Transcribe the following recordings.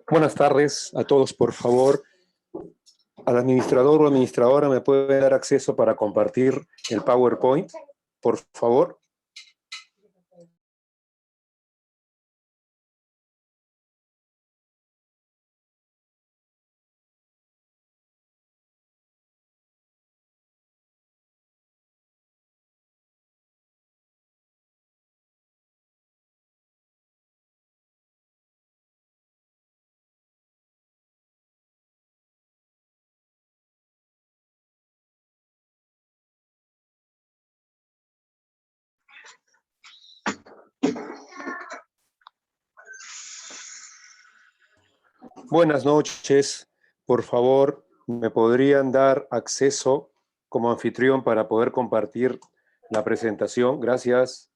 Buenas tardes a todos, por favor. Al administrador o administradora me puede dar acceso para compartir el PowerPoint, por favor. Buenas noches. Por favor, ¿me podrían dar acceso como anfitrión para poder compartir la presentación? Gracias.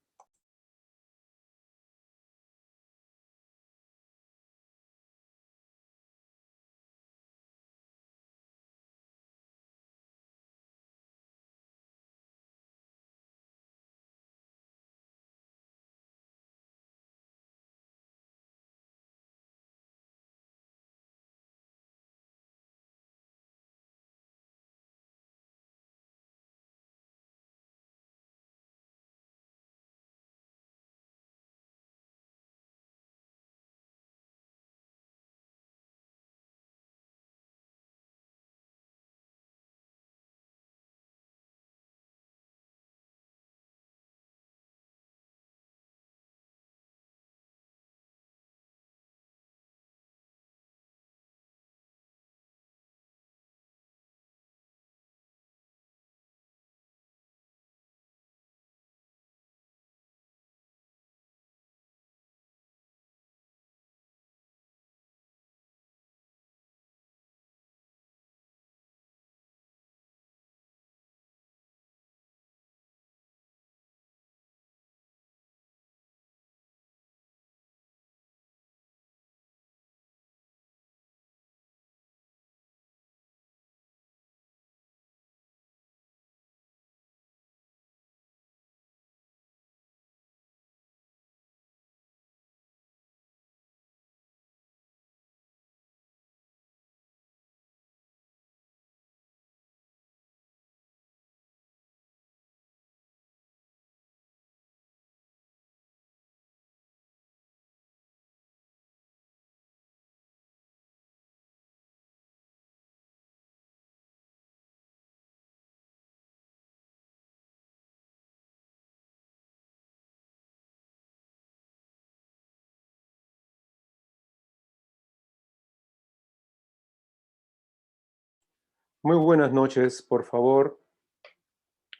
Muy buenas noches. Por favor,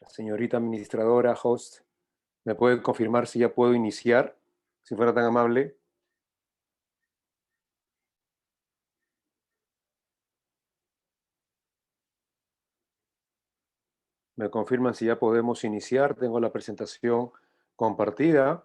señorita administradora, host, ¿me puede confirmar si ya puedo iniciar? Si fuera tan amable. Me confirman si ya podemos iniciar. Tengo la presentación compartida.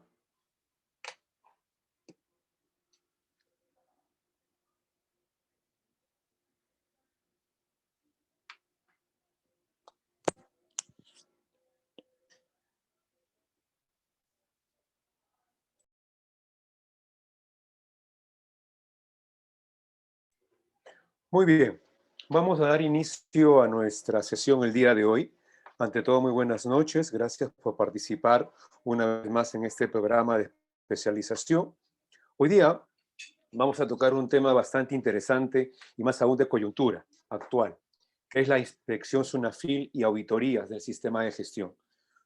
Muy bien. Vamos a dar inicio a nuestra sesión el día de hoy. Ante todo, muy buenas noches. Gracias por participar una vez más en este programa de especialización. Hoy día vamos a tocar un tema bastante interesante y más aún de coyuntura actual, que es la inspección SUNAFIL y auditorías del sistema de gestión.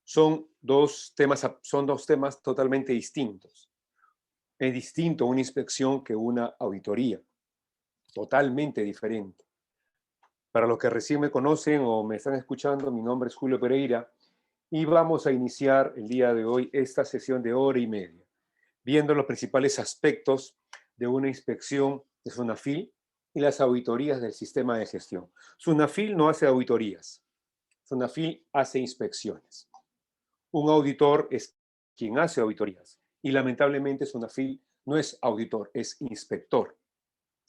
Son dos temas totalmente distintos. Es distinto una inspección que una auditoría, totalmente diferente. Para los que recién me conocen o me están escuchando, mi nombre es Julio Pereira y vamos a iniciar el día de hoy esta sesión de hora y media, viendo los principales aspectos de una inspección de SUNAFIL y las auditorías del sistema de gestión. SUNAFIL no hace auditorías, SUNAFIL hace inspecciones. Un auditor es quien hace auditorías y lamentablemente SUNAFIL no es auditor, es inspector.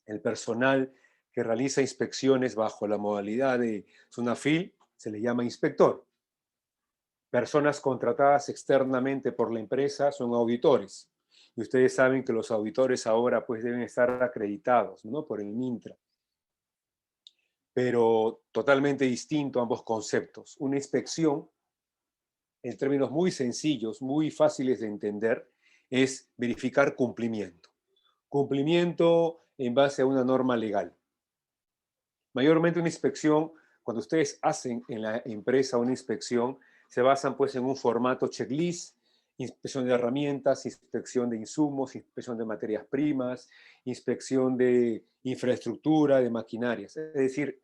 El personal que realiza inspecciones bajo la modalidad de SUNAFIL se le llama inspector. Personas contratadas externamente por la empresa son auditores. Y ustedes saben que los auditores ahora pues deben estar acreditados, ¿no? Por el MINTRA. Pero totalmente distinto ambos conceptos. Una inspección, en términos muy sencillos, muy fáciles de entender, es verificar cumplimiento. Cumplimiento en base a una norma legal. Mayormente una inspección, cuando ustedes hacen en la empresa una inspección, se basan pues en un formato checklist, inspección de herramientas, inspección de insumos, inspección de materias primas, inspección de infraestructura, de maquinarias. Es decir,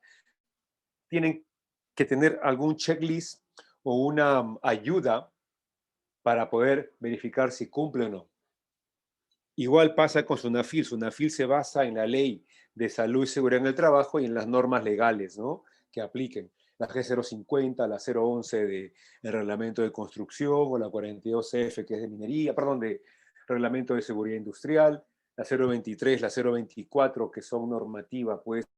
tienen que tener algún checklist o una ayuda para poder verificar si cumple o no. Igual pasa con SUNAFIL. SUNAFIL se basa en la ley de salud y seguridad en el trabajo y en las normas legales, ¿no?, que apliquen. La G050, la 011 del reglamento de construcción, o la 42F que es de minería, perdón, de reglamento de seguridad industrial, la 023, la 024 que son normativas pues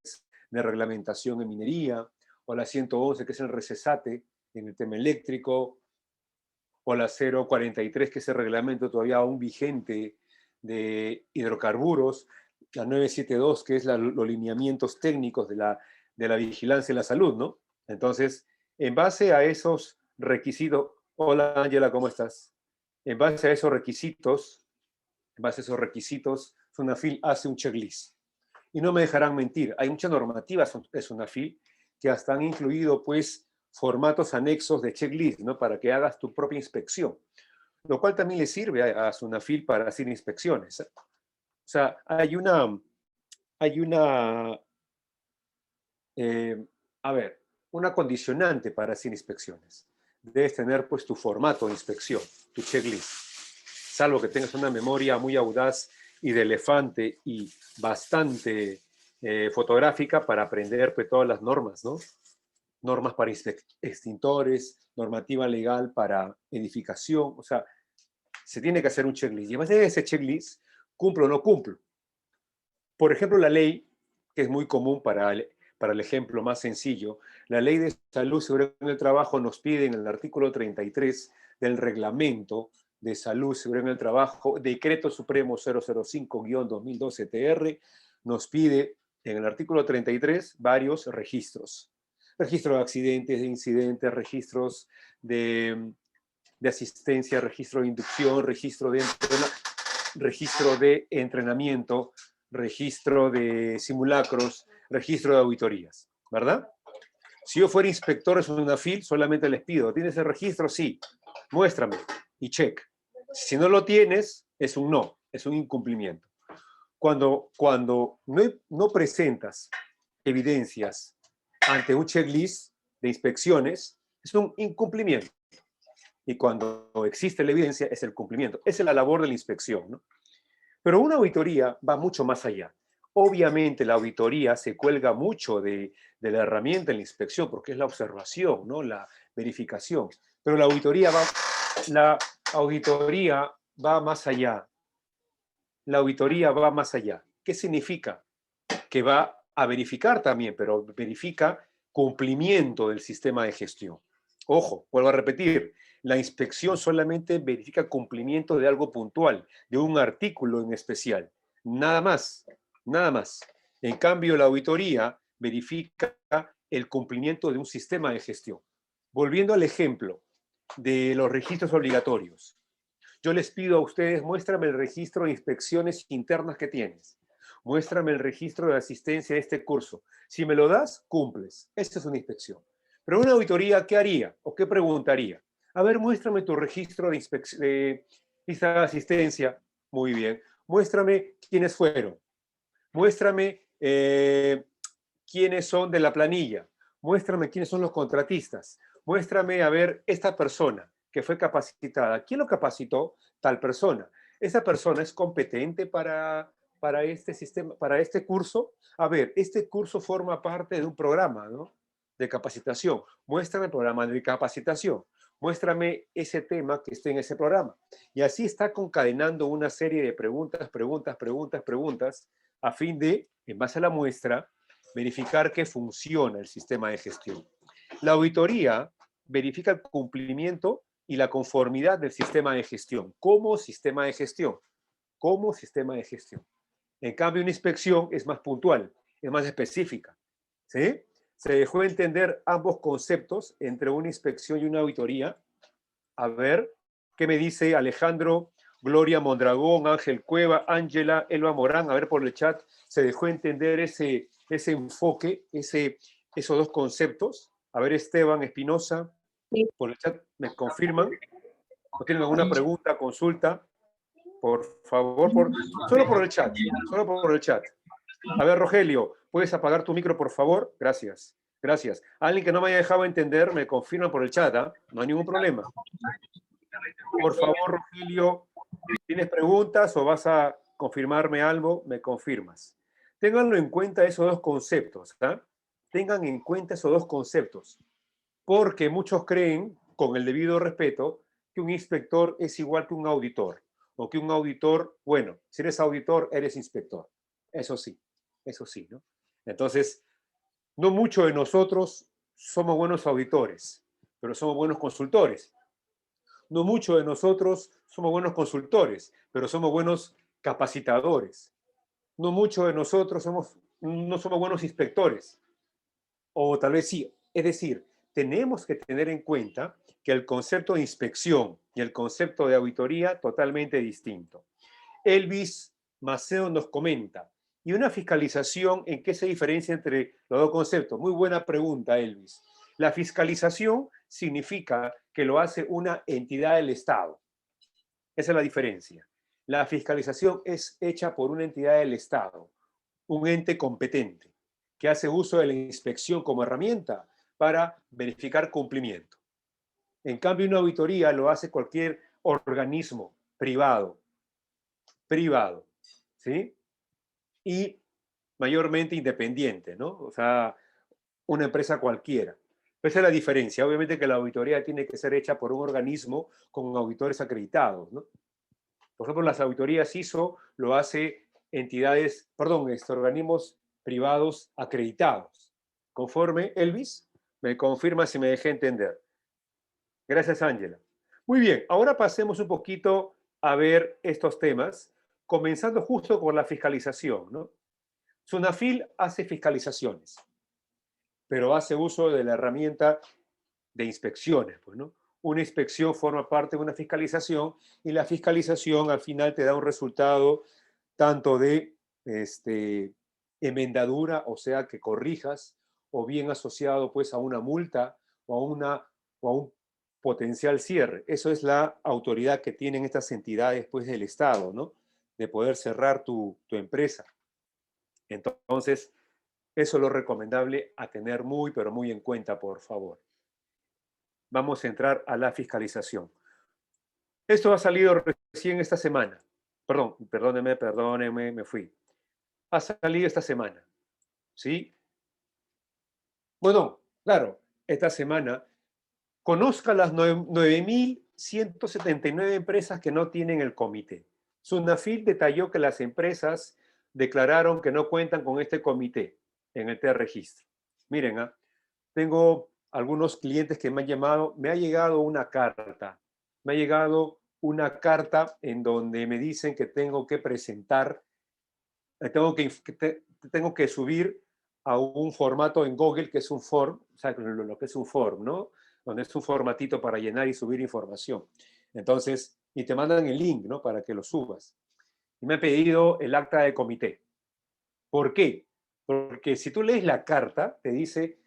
de reglamentación en minería, o la 111 que es el RECESATE en el tema eléctrico, o la 043 que es el reglamento todavía aún vigente de hidrocarburos, la 972 que es los lineamientos técnicos de la vigilancia en la salud, ¿no? Entonces, en base a esos requisitos, hola Ángela, ¿cómo estás? En base a esos requisitos, SUNAFIL hace un checklist. Y no me dejarán mentir, hay muchas normativas de SUNAFIL que hasta han incluido, pues, formatos anexos de checklist, ¿no?, para que hagas tu propia inspección, lo cual también le sirve a SUNAFIL para hacer inspecciones. O sea, hay una a ver, una condicionante para hacer inspecciones. Debes tener pues tu formato de inspección, tu checklist, salvo que tengas una memoria muy audaz y de elefante y bastante fotográfica para aprender pues todas las normas, ¿no? Normas para extintores, normativa legal para edificación, o sea, se tiene que hacer un checklist. Y además de ese checklist, cumplo o no cumplo. Por ejemplo, la ley, que es muy común para el ejemplo más sencillo, la Ley de Salud y Seguridad en el Trabajo nos pide en el artículo 33 del Reglamento de Salud y Seguridad en el Trabajo, Decreto Supremo 005-2012-TR, nos pide en el artículo 33 varios registros. Registro de accidentes, de incidentes, registros de asistencia, registro de inducción, registro de entrenamiento, registro de simulacros, registro de auditorías, ¿verdad? Si yo fuera inspector de SUNAFIL, solamente les pido, ¿tienes el registro? Sí, muéstrame y check. Si no lo tienes, es un no, es un incumplimiento. Cuando no presentas evidencias ante un checklist de inspecciones, es un incumplimiento. Y cuando existe la evidencia, es el cumplimiento. Esa es la labor de la inspección, ¿no? Pero una auditoría va mucho más allá. Obviamente la auditoría se cuelga mucho de la herramienta de la inspección, porque es la observación, ¿no?, la verificación. Pero la auditoría va más allá. La auditoría va más allá. ¿Qué significa? Que va a verificar también, pero verifica cumplimiento del sistema de gestión. Ojo, vuelvo a repetir, la inspección solamente verifica cumplimiento de algo puntual, de un artículo en especial. Nada más, nada más. En cambio, la auditoría verifica el cumplimiento de un sistema de gestión. Volviendo al ejemplo de los registros obligatorios. Yo les pido a ustedes, muéstrame el registro de inspecciones internas que tienes. Muéstrame el registro de asistencia a este curso. Si me lo das, cumples. Esta es una inspección. Pero una auditoría, ¿qué haría? ¿O qué preguntaría? A ver, muéstrame tu registro de lista de asistencia. Muy bien. Muéstrame quiénes fueron. Muéstrame quiénes son de la planilla. Muéstrame quiénes son los contratistas. Muéstrame, a ver, esta persona que fue capacitada. ¿Quién lo capacitó? Tal persona. ¿Esa persona es competente para este sistema, para este curso? A ver, este curso forma parte de un programa, ¿no?, de capacitación. Muéstrame el programa de capacitación. Muéstrame ese tema que esté en ese programa. Y así está concadenando una serie de preguntas, a fin de, en base a la muestra, verificar que funciona el sistema de gestión. La auditoría verifica el cumplimiento y la conformidad del sistema de gestión como sistema de gestión. como sistema de gestión. En cambio, una inspección es más puntual, es más específica, ¿sí? Se dejó entender ambos conceptos entre una inspección y una auditoría. A ver, ¿qué me dice Alejandro, Gloria Mondragón, Ángel Cueva, Ángela, Elba Morán? A ver por el chat, ¿se dejó entender ese enfoque, esos dos conceptos? A ver, Esteban Espinosa, Sí, por el chat, ¿me confirman? ¿O tienen alguna pregunta, consulta? Por favor, solo por el chat, solo por el chat. A ver, Rogelio, ¿puedes apagar tu micro, por favor? Gracias, gracias. Alguien que no me haya dejado entender, me confirma por el chat, ¿ah? No hay ningún problema. Por favor, Rogelio, ¿tienes preguntas o vas a confirmarme algo? Me confirmas. Ténganlo en cuenta esos dos conceptos, ¿ah? Tengan en cuenta esos dos conceptos, porque muchos creen, con el debido respeto, que un inspector es igual que un auditor, o que un auditor, bueno, si eres auditor, eres inspector. Eso sí, ¿no? Entonces, no muchos de nosotros somos buenos auditores, pero somos buenos consultores. No muchos de nosotros somos buenos consultores, pero somos buenos capacitadores. No muchos de nosotros no somos buenos inspectores, o tal vez sí. Es decir, tenemos que tener en cuenta que el concepto de inspección y el concepto de auditoría totalmente distinto. Elvis Maceo nos comenta, ¿y una fiscalización en qué se diferencia entre los dos conceptos? Muy buena pregunta, Elvis. La fiscalización significa que lo hace una entidad del Estado. Esa es la diferencia. La fiscalización es hecha por una entidad del Estado, un ente competente, que hace uso de la inspección como herramienta para verificar cumplimiento. En cambio, una auditoría lo hace cualquier organismo privado, ¿sí? Y mayormente independiente, ¿no? O sea, una empresa cualquiera. Esa es la diferencia. Obviamente que la auditoría tiene que ser hecha por un organismo con auditores acreditados, ¿no? Por ejemplo, las auditorías ISO lo hace organismos privados acreditados. Conforme, Elvis, me confirma si me dejé entender. Gracias, Ángela. Muy bien, ahora pasemos un poquito a ver estos temas, comenzando justo con la fiscalización, ¿no? Sunafil hace fiscalizaciones, pero hace uso de la herramienta de inspecciones, pues, ¿no? Una inspección forma parte de una fiscalización y la fiscalización al final te da un resultado tanto de enmendadura, o sea, que corrijas, o bien asociado pues a una multa o a un potencial cierre. Eso es la autoridad que tienen estas entidades pues del Estado, ¿no? De poder cerrar tu empresa. Entonces, eso es lo recomendable a tener muy, pero muy en cuenta, por favor. Vamos a entrar a la fiscalización. Esto ha salido recién esta semana. Perdóneme, me fui. Ha salido esta semana, ¿sí? Bueno, claro, esta semana conozca las 9.179 empresas que no tienen el comité. Sunafil detalló que las empresas declararon que no cuentan con este comité en el registro. Miren, tengo algunos clientes que me han llamado, me ha llegado en donde me dicen que tengo que presentar, tengo que subir a un formato en Google que es un form, o sea, lo que es un form, ¿no? Donde es un formatito para llenar y subir información. Entonces, y te mandan el link, ¿no? Para que lo subas. Y me han pedido el acta de comité. ¿Por qué? Porque si tú lees la carta, te dice,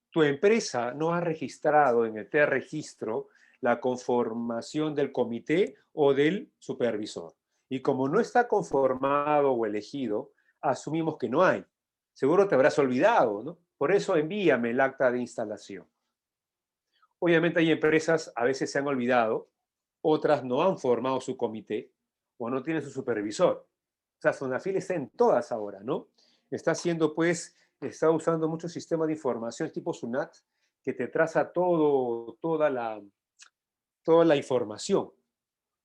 tu empresa no ha registrado en el registro la conformación del comité o del supervisor. Y como no está conformado o elegido, asumimos que no hay. Seguro te habrás olvidado, ¿no? Por eso envíame el acta de instalación. Obviamente hay empresas, a veces se han olvidado, otras no han formado su comité o no tienen su supervisor. O sea, Sunafil está en todas ahora, ¿no? Está haciendo, pues, está usando muchos sistemas de información tipo SUNAT que te traza toda la información.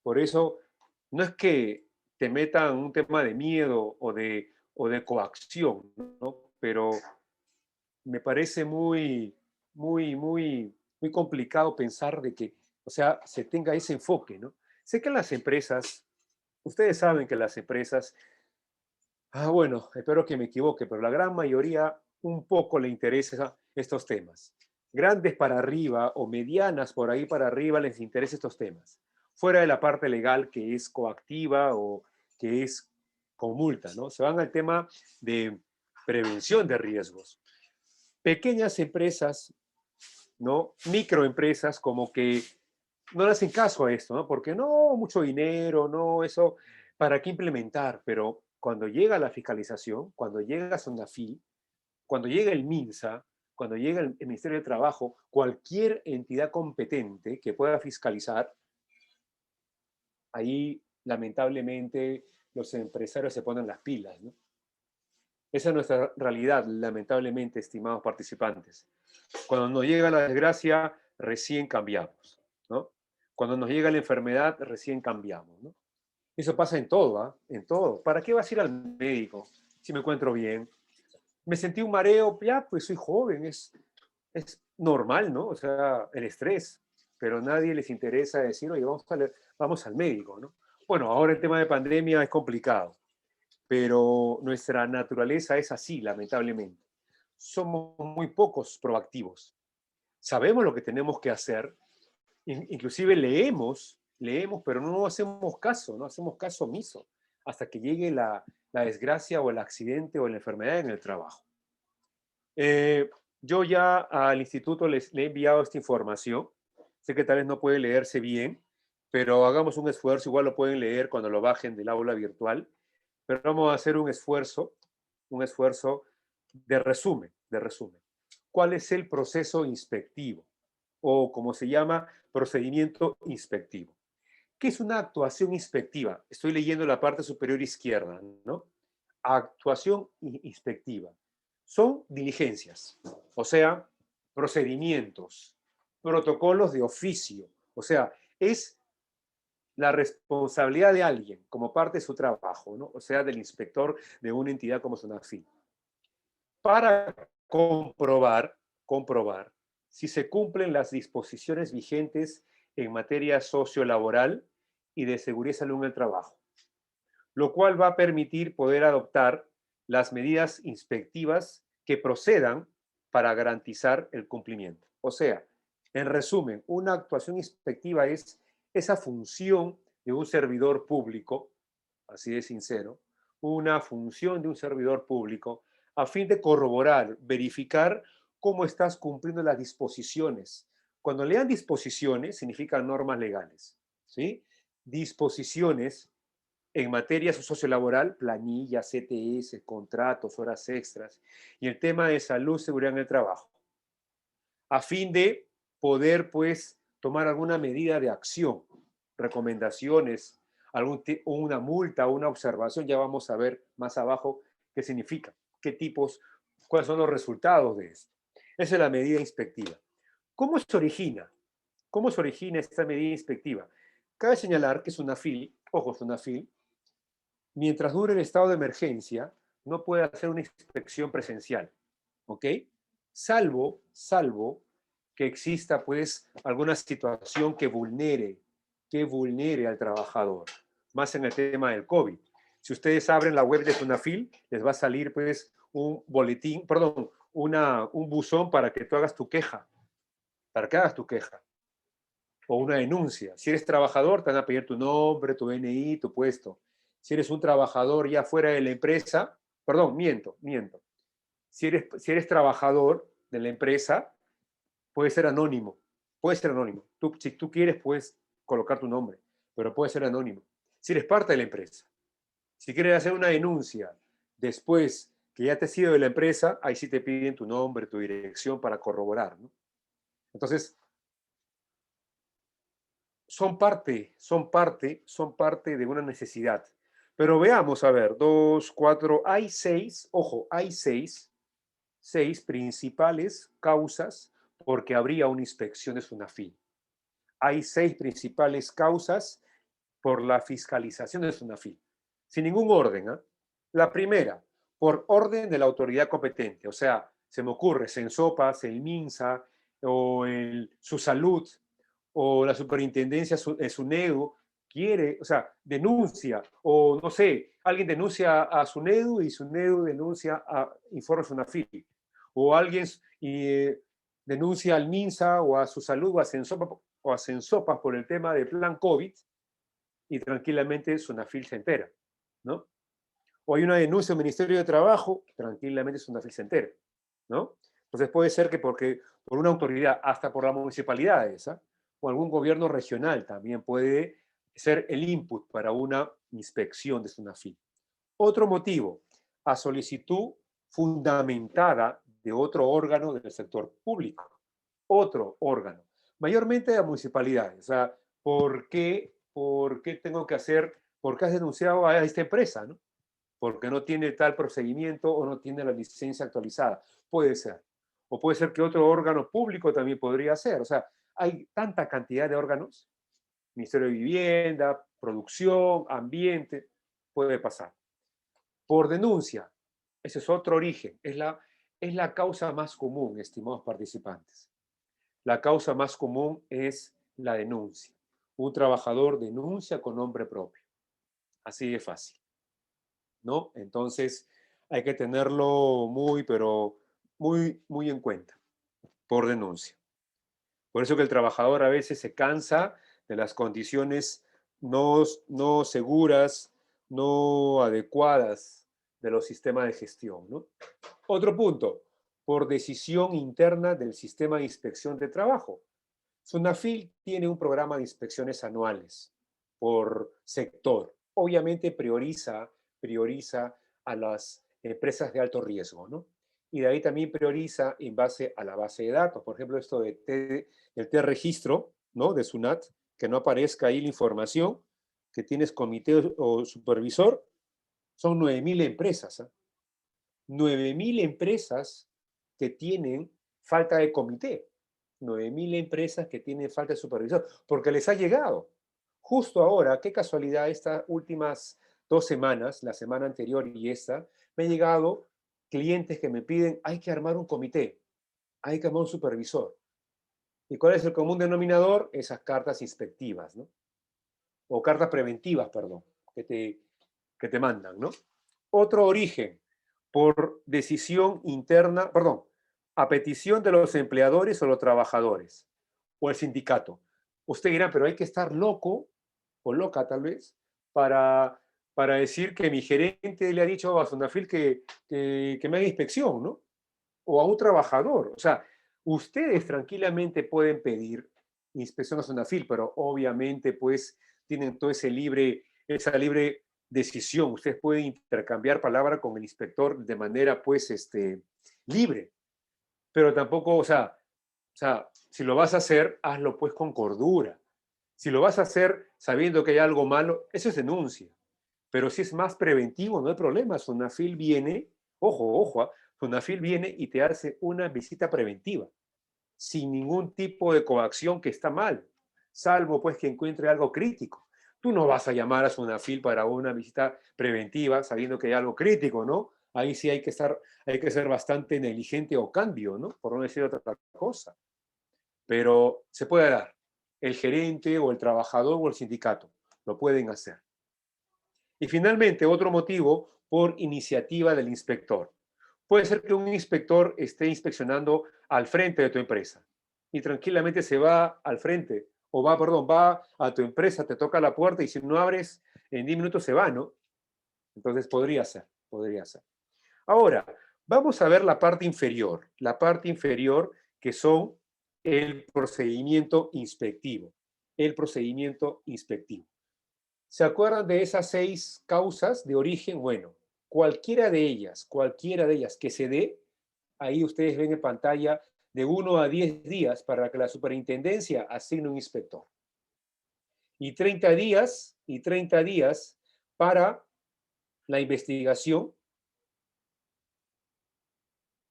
Por eso, no es que te metan un tema de miedo o de coacción, ¿no? Pero me parece muy complicado pensar de que, o sea, se tenga ese enfoque, ¿no? Sé que las empresas, Ustedes saben que las empresas, bueno, espero que me equivoque, pero la gran mayoría un poco le interesa estos temas. Grandes para arriba o medianas por ahí para arriba les interesa estos temas. Fuera de la parte legal que es coactiva o que es con multa, ¿no? Se van al tema de prevención de riesgos. Pequeñas empresas, ¿no? Microempresas como que no le hacen caso a esto, ¿no? Porque no, mucho dinero, no, eso, ¿para qué implementar? Pero cuando llega la fiscalización, cuando llega SONAFI, cuando llega el MINSA, cuando llega el Ministerio de Trabajo, cualquier entidad competente que pueda fiscalizar, ahí lamentablemente los empresarios se ponen las pilas, ¿no? Esa es nuestra realidad, lamentablemente, estimados participantes. Cuando nos llega la desgracia, recién cambiamos, ¿no? Cuando nos llega la enfermedad, recién cambiamos, ¿no? Eso pasa en todo, ¿ah? En todo. ¿Para qué vas a ir al médico si me encuentro bien? Me sentí un mareo, ya, pues soy joven, es normal, ¿no? O sea, el estrés, pero a nadie les interesa decir, oye, vamos al médico, ¿no? Bueno, ahora el tema de pandemia es complicado, pero nuestra naturaleza es así, lamentablemente. Somos muy pocos proactivos. Sabemos lo que tenemos que hacer, inclusive leemos, pero no hacemos caso, no hacemos caso omiso hasta que llegue la desgracia o el accidente o la enfermedad en el trabajo. Eh, yo ya al instituto le he enviado esta información. Sé que tal vez no puede leerse bien, pero hagamos un esfuerzo. Igual lo pueden leer cuando lo bajen del aula virtual. Pero vamos a hacer un esfuerzo de resumen, de resumen. ¿Cuál es el proceso inspectivo? O como se llama, procedimiento inspectivo. ¿Qué es una actuación inspectiva? Estoy leyendo la parte superior izquierda, ¿no? Actuación inspectiva. Son diligencias, o sea, procedimientos, protocolos de oficio, o sea, es la responsabilidad de alguien como parte de su trabajo, ¿no? O sea, del inspector de una entidad como SONAFI, para comprobar si se cumplen las disposiciones vigentes en materia sociolaboral y de seguridad y salud en el trabajo, lo cual va a permitir poder adoptar las medidas inspectivas que procedan para garantizar el cumplimiento. O sea, en resumen, una actuación inspectiva es esa función de un servidor público, así de sincero, una función de un servidor público a fin de corroborar, verificar cómo estás cumpliendo las disposiciones. Cuando lean disposiciones, significan normas legales, ¿sí? Disposiciones en materia sociolaboral, planilla, CTS, contratos, horas extras, y el tema de salud, seguridad en el trabajo, a fin de poder, pues, tomar alguna medida de acción, recomendaciones, una multa, una observación, ya vamos a ver más abajo qué significa, qué tipos, cuáles son los resultados de esto. Esa es la medida inspectiva. ¿Cómo se origina? ¿Cómo se origina esta medida inspectiva? Cabe señalar que SUNAFIL, ojo, SUNAFIL, mientras dure el estado de emergencia, no puede hacer una inspección presencial, ¿ok? Salvo que exista, pues, alguna situación que vulnere al trabajador, más en el tema del COVID. Si ustedes abren la web de SUNAFIL, les va a salir, pues, un boletín, perdón, un buzón para que tú hagas tu queja, para que hagas tu queja, o una denuncia. Si eres trabajador, te van a pedir tu nombre, tu DNI, tu puesto. Si eres un trabajador ya fuera de la empresa, perdón, miento. Si eres trabajador de la empresa, puede ser anónimo. Puede ser anónimo. Si tú quieres, puedes colocar tu nombre, pero puede ser anónimo. Si eres parte de la empresa, si quieres hacer una denuncia después que ya te has ido de la empresa, ahí sí te piden tu nombre, tu dirección para corroborar, ¿no? Entonces, son parte de una necesidad. Pero veamos, a ver, dos, cuatro, hay seis, ojo, hay seis principales causas porque habría una inspección de SUNAFIL. Hay seis principales causas por la fiscalización de SUNAFIL, sin ningún orden, ¿eh? La primera, por orden de la autoridad competente, o sea, se me ocurre Sensopas, el MINSA, o su salud, o la superintendencia, SUNEDU, quiere, o sea, denuncia, o no sé, alguien denuncia a SUNEDU y SUNEDU denuncia a Informe SUNAFIL, o alguien denuncia al MINSA o a su salud o a Sensopas por el tema del plan COVID y tranquilamente SUNAFIL se entera, ¿no? O hay una denuncia al Ministerio de Trabajo, tranquilamente SUNAFIL se entera, ¿no? Entonces puede ser que por una autoridad, hasta por la municipalidad esa, o algún gobierno regional también puede ser el input para una inspección de SUNAFIL. Otro motivo, a solicitud fundamentada de otro órgano del sector público, otro órgano, mayormente de municipalidades. O sea, por qué tengo que hacer, por qué has denunciado a esta empresa, ¿no? Porque no tiene tal procedimiento o no tiene la licencia actualizada. Puede ser. O puede ser que otro órgano público también podría ser. O sea, hay tanta cantidad de órganos, Ministerio de Vivienda, Producción, Ambiente, puede pasar. Por denuncia, ese es otro origen, es la causa más común, estimados participantes. La causa más común es la denuncia. Un trabajador denuncia con nombre propio. Así de fácil, ¿no? Entonces, hay que tenerlo muy, pero muy en cuenta, por denuncia. Por eso que el trabajador a veces se cansa de las condiciones no seguras, no adecuadas de los sistemas de gestión, ¿no? Otro punto, por decisión interna del sistema de inspección de trabajo. SUNAFIL tiene un programa de inspecciones anuales por sector. Obviamente prioriza a las empresas de alto riesgo, ¿no? Y de ahí también prioriza en base a la base de datos. Por ejemplo, esto del T-registro, ¿no? De SUNAT, que no aparezca ahí la información, que tienes comité o supervisor, son 9.000 empresas. ¿Eh? 9.000 empresas que tienen falta de comité. 9.000 empresas que tienen falta de supervisor, porque les ha llegado. Justo ahora, qué casualidad, estas últimas 2 semanas, la semana anterior y esta, me han llegado clientes que me piden, hay que armar un comité, hay que armar un supervisor. ¿Y cuál es el común denominador? Esas cartas inspectivas, ¿no? O cartas preventivas, perdón, que te mandan, ¿no? Otro origen, por decisión interna, perdón, a petición de los empleadores o los trabajadores, o el sindicato. Usted dirá, pero hay que estar loco, o loca tal vez, para decir que mi gerente le ha dicho a Sonafil que me haga inspección, ¿no? O a un trabajador. O sea, ustedes tranquilamente pueden pedir inspección a Sonafil, pero obviamente pues tienen todo esa libre decisión. Ustedes pueden intercambiar palabra con el inspector de manera pues libre, pero tampoco, si lo vas a hacer, hazlo pues con cordura. Si lo vas a hacer sabiendo que hay algo malo, eso es denuncia. Pero si es más preventivo, no hay problema. Sonafil viene, ojo, Sonafil viene y te hace una visita preventiva, sin ningún tipo de coacción que está mal, salvo pues que encuentre algo crítico. Tú no vas a llamar a Sonafil para una visita preventiva sabiendo que hay algo crítico, ¿no? Ahí sí hay que ser bastante negligente o cambio, ¿no? Por no decir otra cosa. Pero se puede dar. El gerente o el trabajador o el sindicato lo pueden hacer. Y finalmente, otro motivo por iniciativa del inspector. Puede ser que un inspector esté inspeccionando al frente de tu empresa y tranquilamente se va al frente o va a tu empresa, te toca la puerta y si no abres, en 10 minutos se va, ¿no? Entonces podría ser, podría ser. Ahora, vamos a ver la parte inferior que son el procedimiento inspectivo, el procedimiento inspectivo. ¿Se acuerdan de esas 6 causas de origen? Bueno, cualquiera de ellas que se dé, ahí ustedes ven en pantalla de 1 a 10 días para que la superintendencia asigne un inspector. Y 30 días para la investigación,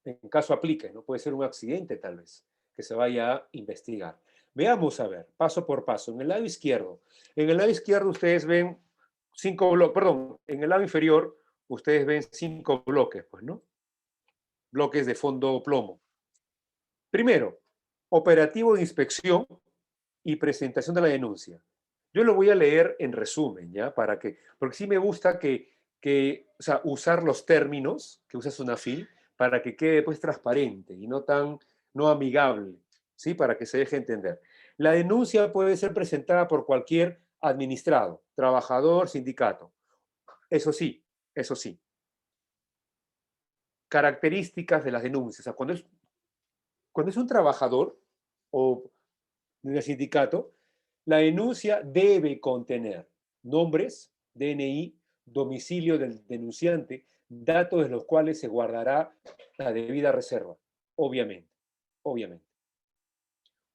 en caso aplique, ¿no? Puede ser un accidente tal vez, que se vaya a investigar. Veamos a ver, paso por paso. En el lado izquierdo ustedes ven 5 bloques, perdón, en el lado inferior ustedes ven 5 bloques, pues, ¿no? Bloques de fondo plomo. Primero, operativo de inspección y presentación de la denuncia. Yo lo voy a leer en resumen, ¿ya? Porque sí me gusta o sea, usar los términos que usa Sunafil para que quede pues transparente y no amigable, ¿sí? Para que se deje entender. La denuncia puede ser presentada por cualquier administrado, trabajador, sindicato. Eso sí, eso sí. Características de las denuncias. O sea, cuando es un trabajador o del sindicato, la denuncia debe contener nombres, DNI, domicilio del denunciante, datos de los cuales se guardará la debida reserva, obviamente, obviamente.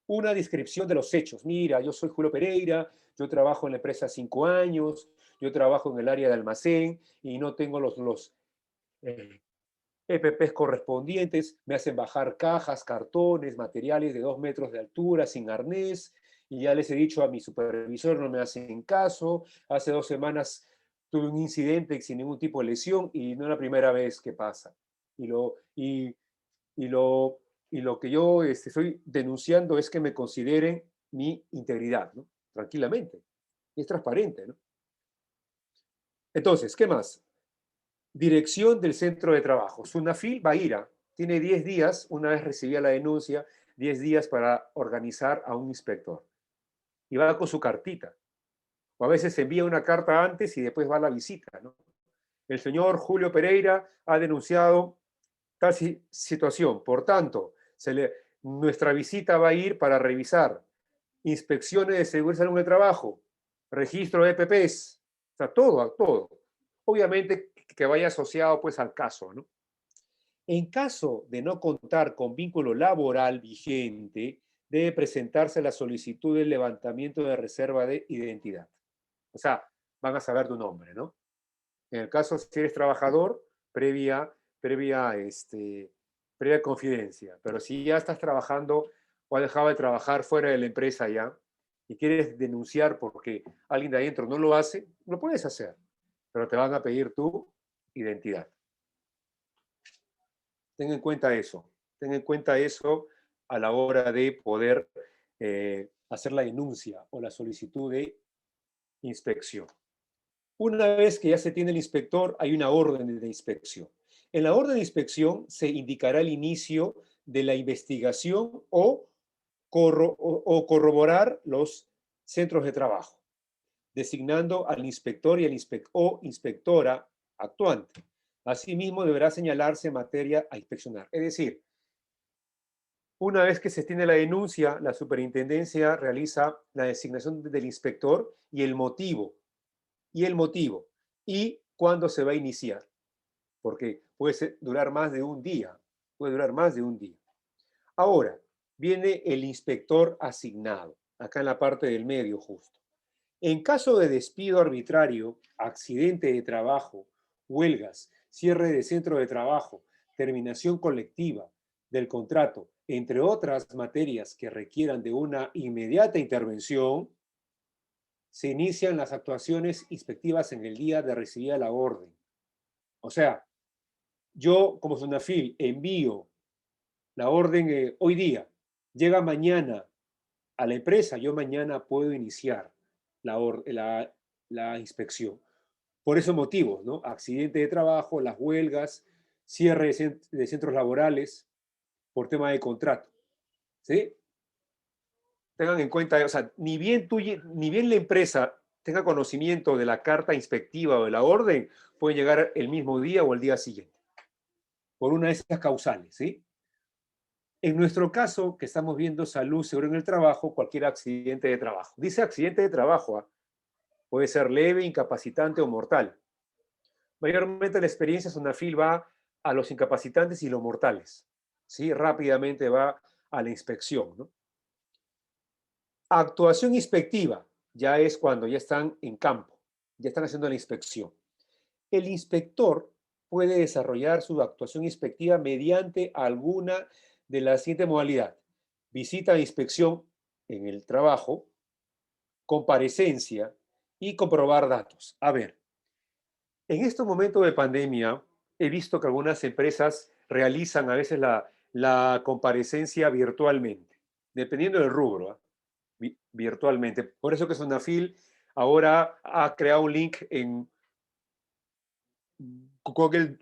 Una descripción de los hechos. Mira, yo soy Julio Pereira, yo trabajo en la empresa 5 años, yo trabajo en el área de almacén y no tengo los eh, EPPs correspondientes, me hacen bajar cajas, cartones, materiales de 2 metros de altura sin arnés, y ya les he dicho a mi supervisor, no me hacen caso. Hace 2 semanas tuve un incidente sin ningún tipo de lesión y no es la primera vez que pasa. Y lo, y, y lo, y lo que yo estoy denunciando es que me consideren mi integridad, ¿no? Tranquilamente. Y es transparente, ¿no? Entonces, ¿qué más? Dirección del centro de trabajo. Sunafil Bahía tiene 10 días, una vez recibida la denuncia, 10 días para organizar a un inspector. Y va con su cartita. O a veces se envía una carta antes y después va a la visita, ¿no? El señor Julio Pereira ha denunciado tal situación. Por tanto, nuestra visita va a ir para revisar inspecciones de seguridad y salud en el trabajo, registro de EPPs, o sea, todo, todo. Obviamente que vaya asociado pues al caso, ¿no? En caso de no contar con vínculo laboral vigente, debe presentarse la solicitud de levantamiento de reserva de identidad. O sea, van a saber tu nombre, ¿no? En el caso, si eres trabajador, previa, previa confidencia. Pero si ya estás trabajando o has dejado de trabajar fuera de la empresa ya y quieres denunciar porque alguien de adentro no lo hace, lo puedes hacer, pero te van a pedir tu identidad. Ten en cuenta eso. Ten en cuenta eso a la hora de poder hacer la denuncia o la solicitud de inspección. Una vez que ya se tiene el inspector, hay una orden de inspección. En la orden de inspección se indicará el inicio de la investigación o corroborar los centros de trabajo, designando al inspector y o inspectora actuante. Asimismo, deberá señalarse materia a inspeccionar. Es decir, una vez que se tiene la denuncia, la superintendencia realiza la designación del inspector y el motivo y cuándo se va a iniciar, porque puede durar más de un día, puede durar más de un día. Ahora, viene el inspector asignado, acá en la parte del medio justo. En caso de despido arbitrario, accidente de trabajo, huelgas, cierre de centro de trabajo, terminación colectiva del contrato, entre otras materias que requieran de una inmediata intervención, se inician las actuaciones inspectivas en el día de recibida la orden. O sea, yo como Sunafil envío la orden hoy día, llega mañana a la empresa, yo mañana puedo iniciar la inspección. Por esos motivos, ¿no? Accidente de trabajo, las huelgas, cierre de centros laborales por tema de contrato. ¿Sí? Tengan en cuenta, o sea, ni bien la empresa tenga conocimiento de la carta inspectiva o de la orden, puede llegar el mismo día o el día siguiente, por una de esas causales, ¿sí? En nuestro caso, que estamos viendo salud, seguro en el trabajo, cualquier accidente de trabajo. Dice accidente de trabajo, ¿eh? Puede ser leve, incapacitante o mortal. Mayormente la experiencia Sunafil va a los incapacitantes y los mortales, ¿sí? Rápidamente va a la inspección, ¿no? Actuación inspectiva ya es cuando ya están en campo, ya están haciendo la inspección. El inspector puede desarrollar su actuación inspectiva mediante alguna de las siguientes modalidades: visita de inspección en el trabajo, comparecencia y comprobar datos. A ver, en estos momentos de pandemia he visto que algunas empresas realizan a veces la comparecencia virtualmente, dependiendo del rubro, ¿eh? Virtualmente. Por eso que Sonafil ahora ha creado un link en Google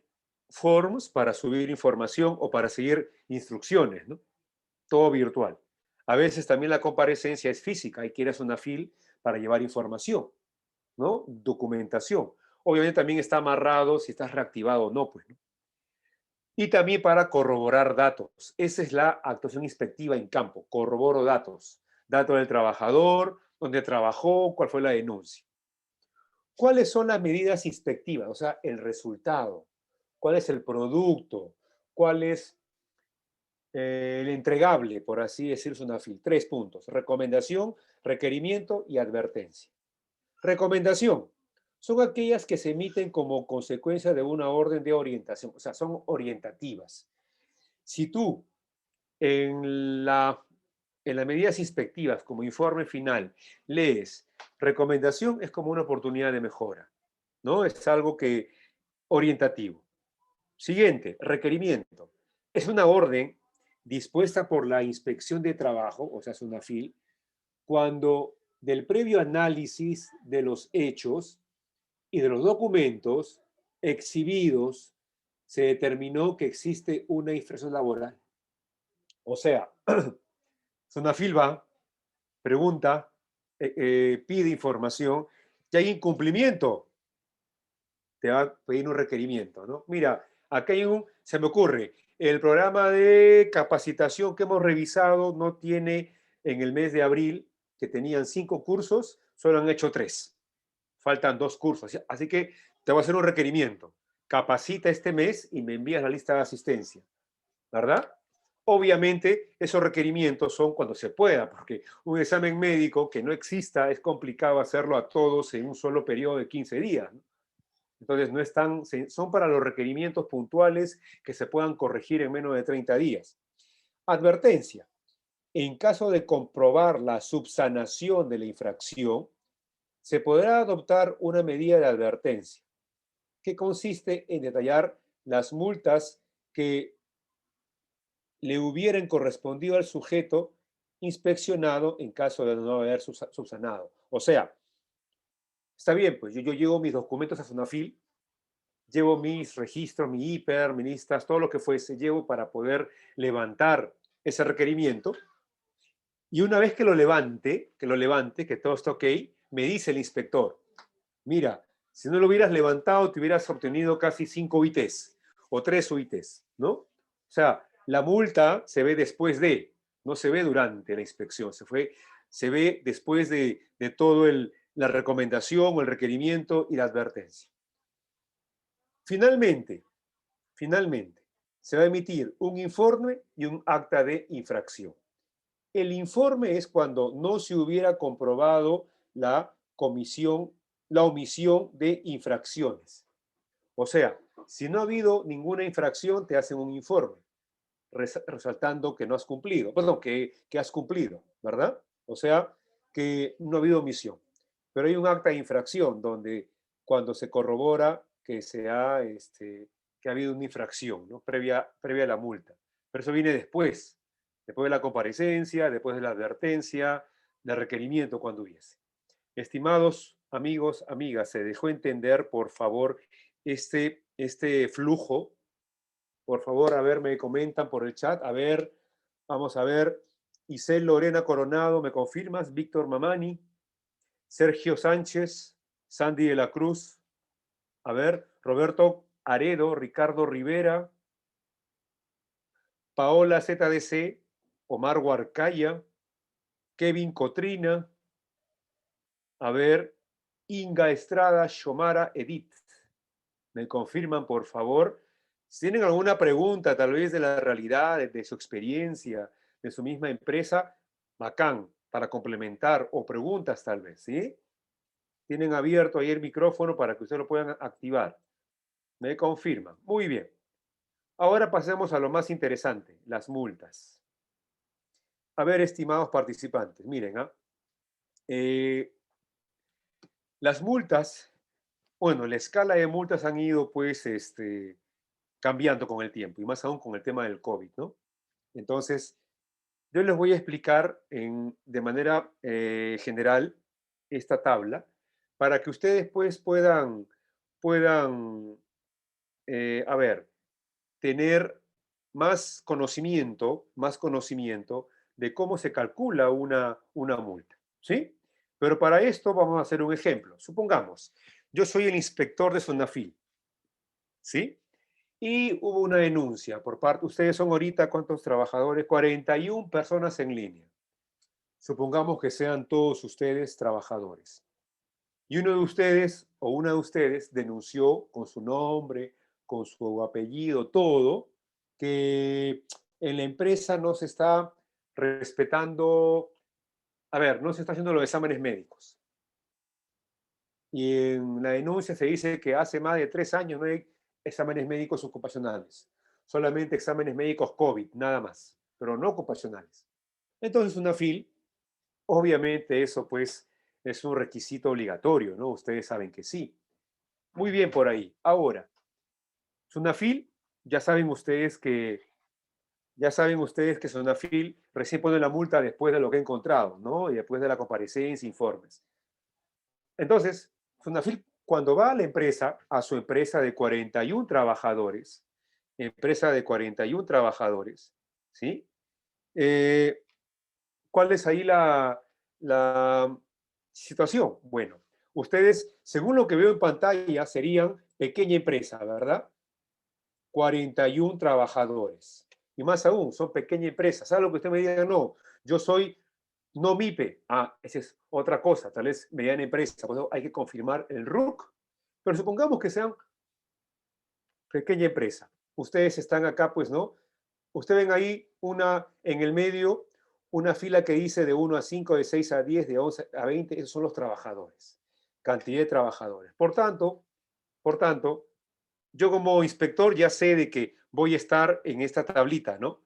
Forms para subir información o para seguir instrucciones, ¿no? Todo virtual. A veces también la comparecencia es física y quieres una fil para llevar información, ¿no? Documentación. Obviamente también está amarrado si estás reactivado o no, pues, ¿no? Y también para corroborar datos. Esa es la actuación inspectiva en campo. Corroboro datos. Datos del trabajador, dónde trabajó, cuál fue la denuncia. ¿Cuáles son las medidas inspectivas? O sea, el resultado. ¿Cuál es el producto? ¿Cuál es el entregable, por así decirlo, una FIL? 3 puntos. Recomendación, requerimiento y advertencia. Recomendación. Son aquellas que se emiten como consecuencia de una orden de orientación, o sea, son orientativas. Si tú en las medidas inspectivas como informe final lees recomendación, es como una oportunidad de mejora, ¿no? Es algo que orientativo. Siguiente, requerimiento. Es una orden dispuesta por la inspección de trabajo, o sea, es una FIL, cuando del previo análisis de los hechos y de los documentos exhibidos se determinó que existe una infracción laboral. O sea, Sonafil va, pregunta, pide información y hay incumplimiento, te va a pedir un requerimiento, ¿no? Mira, acá hay se me ocurre, el programa de capacitación que hemos revisado no tiene en el mes de abril, que tenían 5 cursos, solo han hecho 3. Faltan 2 cursos. Así que te voy a hacer un requerimiento. Capacita este mes y me envías la lista de asistencia, ¿verdad? Obviamente, esos requerimientos son cuando se pueda, porque un examen médico que no exista es complicado hacerlo a todos en un solo periodo de 15 días, ¿no? Entonces, no están, son para los requerimientos puntuales que se puedan corregir en menos de 30 días. Advertencia. En caso de comprobar la subsanación de la infracción, se podrá adoptar una medida de advertencia, que consiste en detallar las multas que le hubieran correspondido al sujeto inspeccionado en caso de no haber subsanado. O sea, está bien, pues yo llevo mis documentos a Sonafil, llevo mis registros, mi hiper, mis listas, todo lo que fuese, llevo para poder levantar ese requerimiento. Y una vez que todo está ok, me dice el inspector, mira, si no lo hubieras levantado, te hubieras obtenido casi 5 ITs o 3 UITs, ¿no? O sea, la multa se ve después de, no se ve durante la inspección, se ve después de todo la recomendación o el requerimiento y la advertencia. Finalmente, se va a emitir un informe y un acta de infracción. El informe es cuando no se hubiera comprobado la comisión, la omisión de infracciones. O sea, si no ha habido ninguna infracción, te hacen un informe resaltando que no has cumplido, perdón, que has cumplido, ¿verdad? O sea, que no ha habido omisión. Pero hay un acta de infracción donde cuando se corrobora que que ha habido una infracción, ¿no? Previa a la multa. Pero eso viene después de la comparecencia, después de la advertencia, del requerimiento cuando hubiese. Estimados amigos, amigas, se dejó entender, por favor, este flujo. Por favor, a ver, me comentan por el chat. A ver, vamos a ver. Isel Lorena Coronado, ¿me confirmas? Víctor Mamani, Sergio Sánchez, Sandy de la Cruz. A ver, Roberto Aredo, Ricardo Rivera, Paola ZDC, Omar Huarcaya, Kevin Cotrina. A ver, Inga Estrada, Xomara Edith. ¿Me confirman, por favor? Si tienen alguna pregunta, tal vez de la realidad, de su experiencia, de su misma empresa, bacán, para complementar, o preguntas tal vez, ¿sí? Tienen abierto ahí el micrófono para que ustedes lo puedan activar. Me confirman. Muy bien. Ahora pasemos a lo más interesante, las multas. A ver, estimados participantes, miren, las multas, bueno, la escala de multas han ido pues cambiando con el tiempo y más aún con el tema del COVID, ¿no? Entonces, yo les voy a explicar de manera general esta tabla para que ustedes pues puedan a ver, tener más conocimiento de cómo se calcula una multa, ¿sí? Pero para esto vamos a hacer un ejemplo. Supongamos, yo soy el inspector de Sonafil, ¿sí? Y hubo una denuncia por parte, ustedes son ahorita, ¿cuántos trabajadores? 41 personas en línea. Supongamos que sean todos ustedes trabajadores. Y uno de ustedes o una de ustedes denunció con su nombre, con su apellido, todo, que en la empresa no se está respetando, a ver, no se está haciendo los exámenes médicos. Y en la denuncia se dice que hace más de 3 años no hay exámenes médicos ocupacionales, solamente exámenes médicos COVID, nada más, pero no ocupacionales. Entonces, una FIL, obviamente eso pues es un requisito obligatorio, ¿no? Ustedes saben que sí. Muy bien por ahí. Ahora, Sunafil, ya saben ustedes que Sunafil recién pone la multa después de lo que ha encontrado, ¿no? Y después de la comparecencia, informes. Entonces, Sunafil, cuando va a la empresa, a su empresa de 41 trabajadores, ¿sí? Eh, ¿Cuál es ahí la situación? Bueno, ustedes, según lo que veo en pantalla, serían pequeña empresa, ¿verdad? 41 trabajadores. Y más aún, son pequeña empresa. ¿Sabe lo que usted me diga? No, yo soy no MIPE. Ah, esa es otra cosa, tal vez mediana empresa. Por eso hay que confirmar el RUC. Pero supongamos que sean pequeña empresa. Ustedes están acá, pues, ¿no? Ustedes ven ahí en el medio, una fila que dice de 1 a 5, de 6 a 10, de 11 a 20. Esos son los trabajadores. Cantidad de trabajadores. Por tanto, yo como inspector ya sé de que voy a estar en esta tablita, ¿no?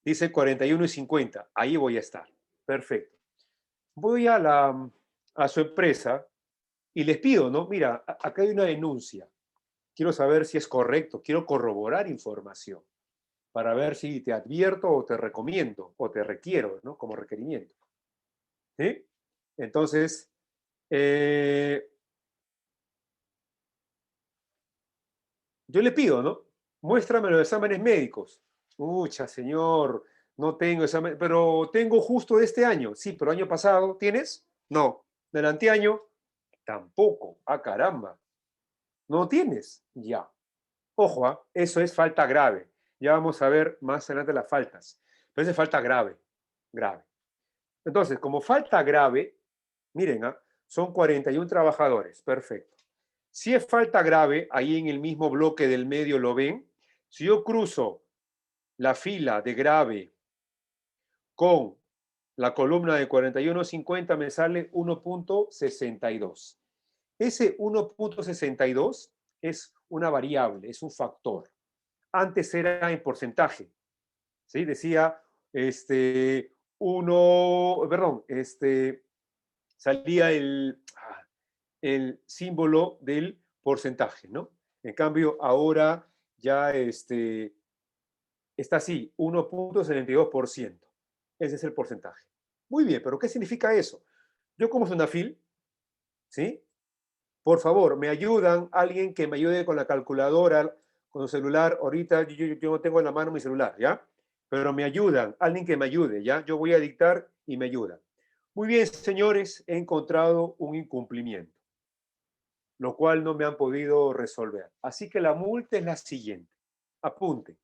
Dice 41 y 50, ahí voy a estar. Perfecto. Voy a su empresa y les pido, ¿no? Mira, acá hay una denuncia. Quiero saber si es correcto, quiero corroborar información para ver si te advierto o te recomiendo o te requiero, ¿no? Como requerimiento. ¿Sí? Entonces, eh, yo le pido, ¿no? Muéstrame los exámenes médicos. Mucha, señor, no tengo examen, pero tengo justo de este año. Sí, pero año pasado, ¿tienes? No. ¿Del anteaño? Tampoco. Ah, caramba. ¿No tienes? Ya. Ojo, eso es falta grave. Ya vamos a ver más adelante las faltas. Pero es falta grave. Grave. Entonces, como falta grave, miren, son 41 trabajadores. Perfecto. Si es falta grave, ahí en el mismo bloque del medio lo ven. Si yo cruzo la fila de grave con la columna de 41.50, me sale 1.62. Ese 1.62 es una variable, es un factor. Antes era en porcentaje, ¿sí? Decía, salía el símbolo del porcentaje, ¿no? En cambio, ahora ya está así, 1.72%. Ese es el porcentaje. Muy bien, pero ¿qué significa eso? Yo como Sonafil, ¿sí? Por favor, me ayudan, alguien que me ayude con la calculadora, con el celular. Ahorita yo no tengo en la mano mi celular, ¿ya? Pero me ayudan, alguien que me ayude, ¿ya? Yo voy a dictar y me ayudan. Muy bien, señores, he encontrado un incumplimiento, lo cual no me han podido resolver. Así que la multa es la siguiente. Apunte.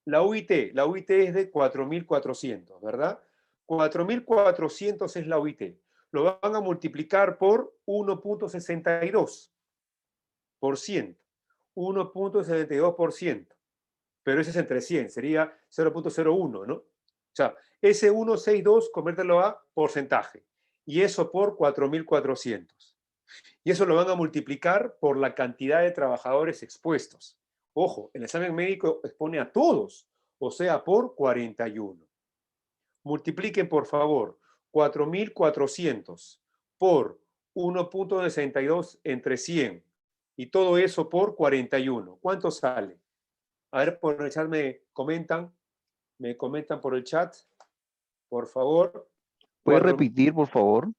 La UIT es de 4.400, ¿verdad? 4.400 es la UIT. Lo van a multiplicar por 1.62%. 1.72%. Pero ese es entre 100, sería 0.01, ¿no? O sea, ese 1.62, conviértelo a porcentaje. Y eso por 4.400. Y eso lo van a multiplicar por la cantidad de trabajadores expuestos. Ojo, el examen médico expone a todos, o sea, por 41. Multipliquen, por favor, 4.400 por 1.62 entre 100 y todo eso por 41. ¿Cuánto sale? A ver, por el chat me comentan por el chat, por favor. ¿Puedes 4, repetir, por favor?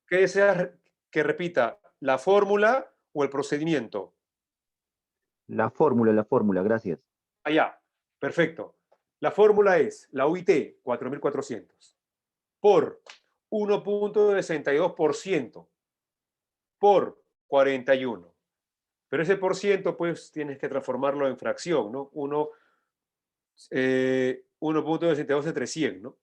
¿qué deseas? que repita la fórmula o el procedimiento. La fórmula, gracias. Allá, perfecto. La fórmula es la UIT, 4.400, por 1.62% por 41. Pero ese por ciento, pues, tienes que transformarlo en fracción, ¿no? 1.62 entre 100, ¿no?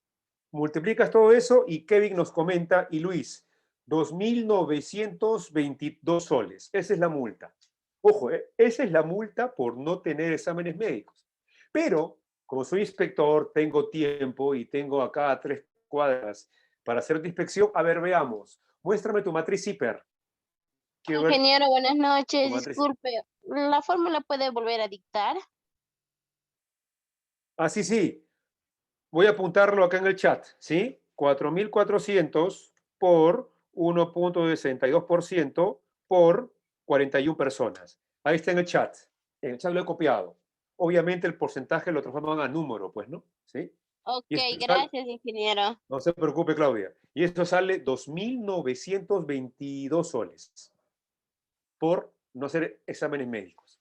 Multiplicas todo eso y Kevin nos comenta, y Luis, 2.922 soles. Esa es la multa. Ojo, esa es la multa por no tener exámenes médicos. Pero, como soy inspector, tengo tiempo y tengo acá a 3 cuadras para hacer tu inspección. A ver, veamos. Muéstrame tu matriz CIPER. Quiero ver Ingeniero, buenas tu noches. matriz. Disculpe, ¿la fórmula puede volver a dictar? Ah, sí, sí. Voy a apuntarlo acá en el chat, ¿sí? 4.400 por 1.62% por 41 personas. Ahí está en el chat. En el chat lo he copiado. Obviamente el porcentaje lo transforman a número, pues, ¿no? ¿Sí? Ok, Y esto sale, gracias, ingeniero. no se preocupe, Claudia. Y esto sale 2.922 soles por no hacer exámenes médicos.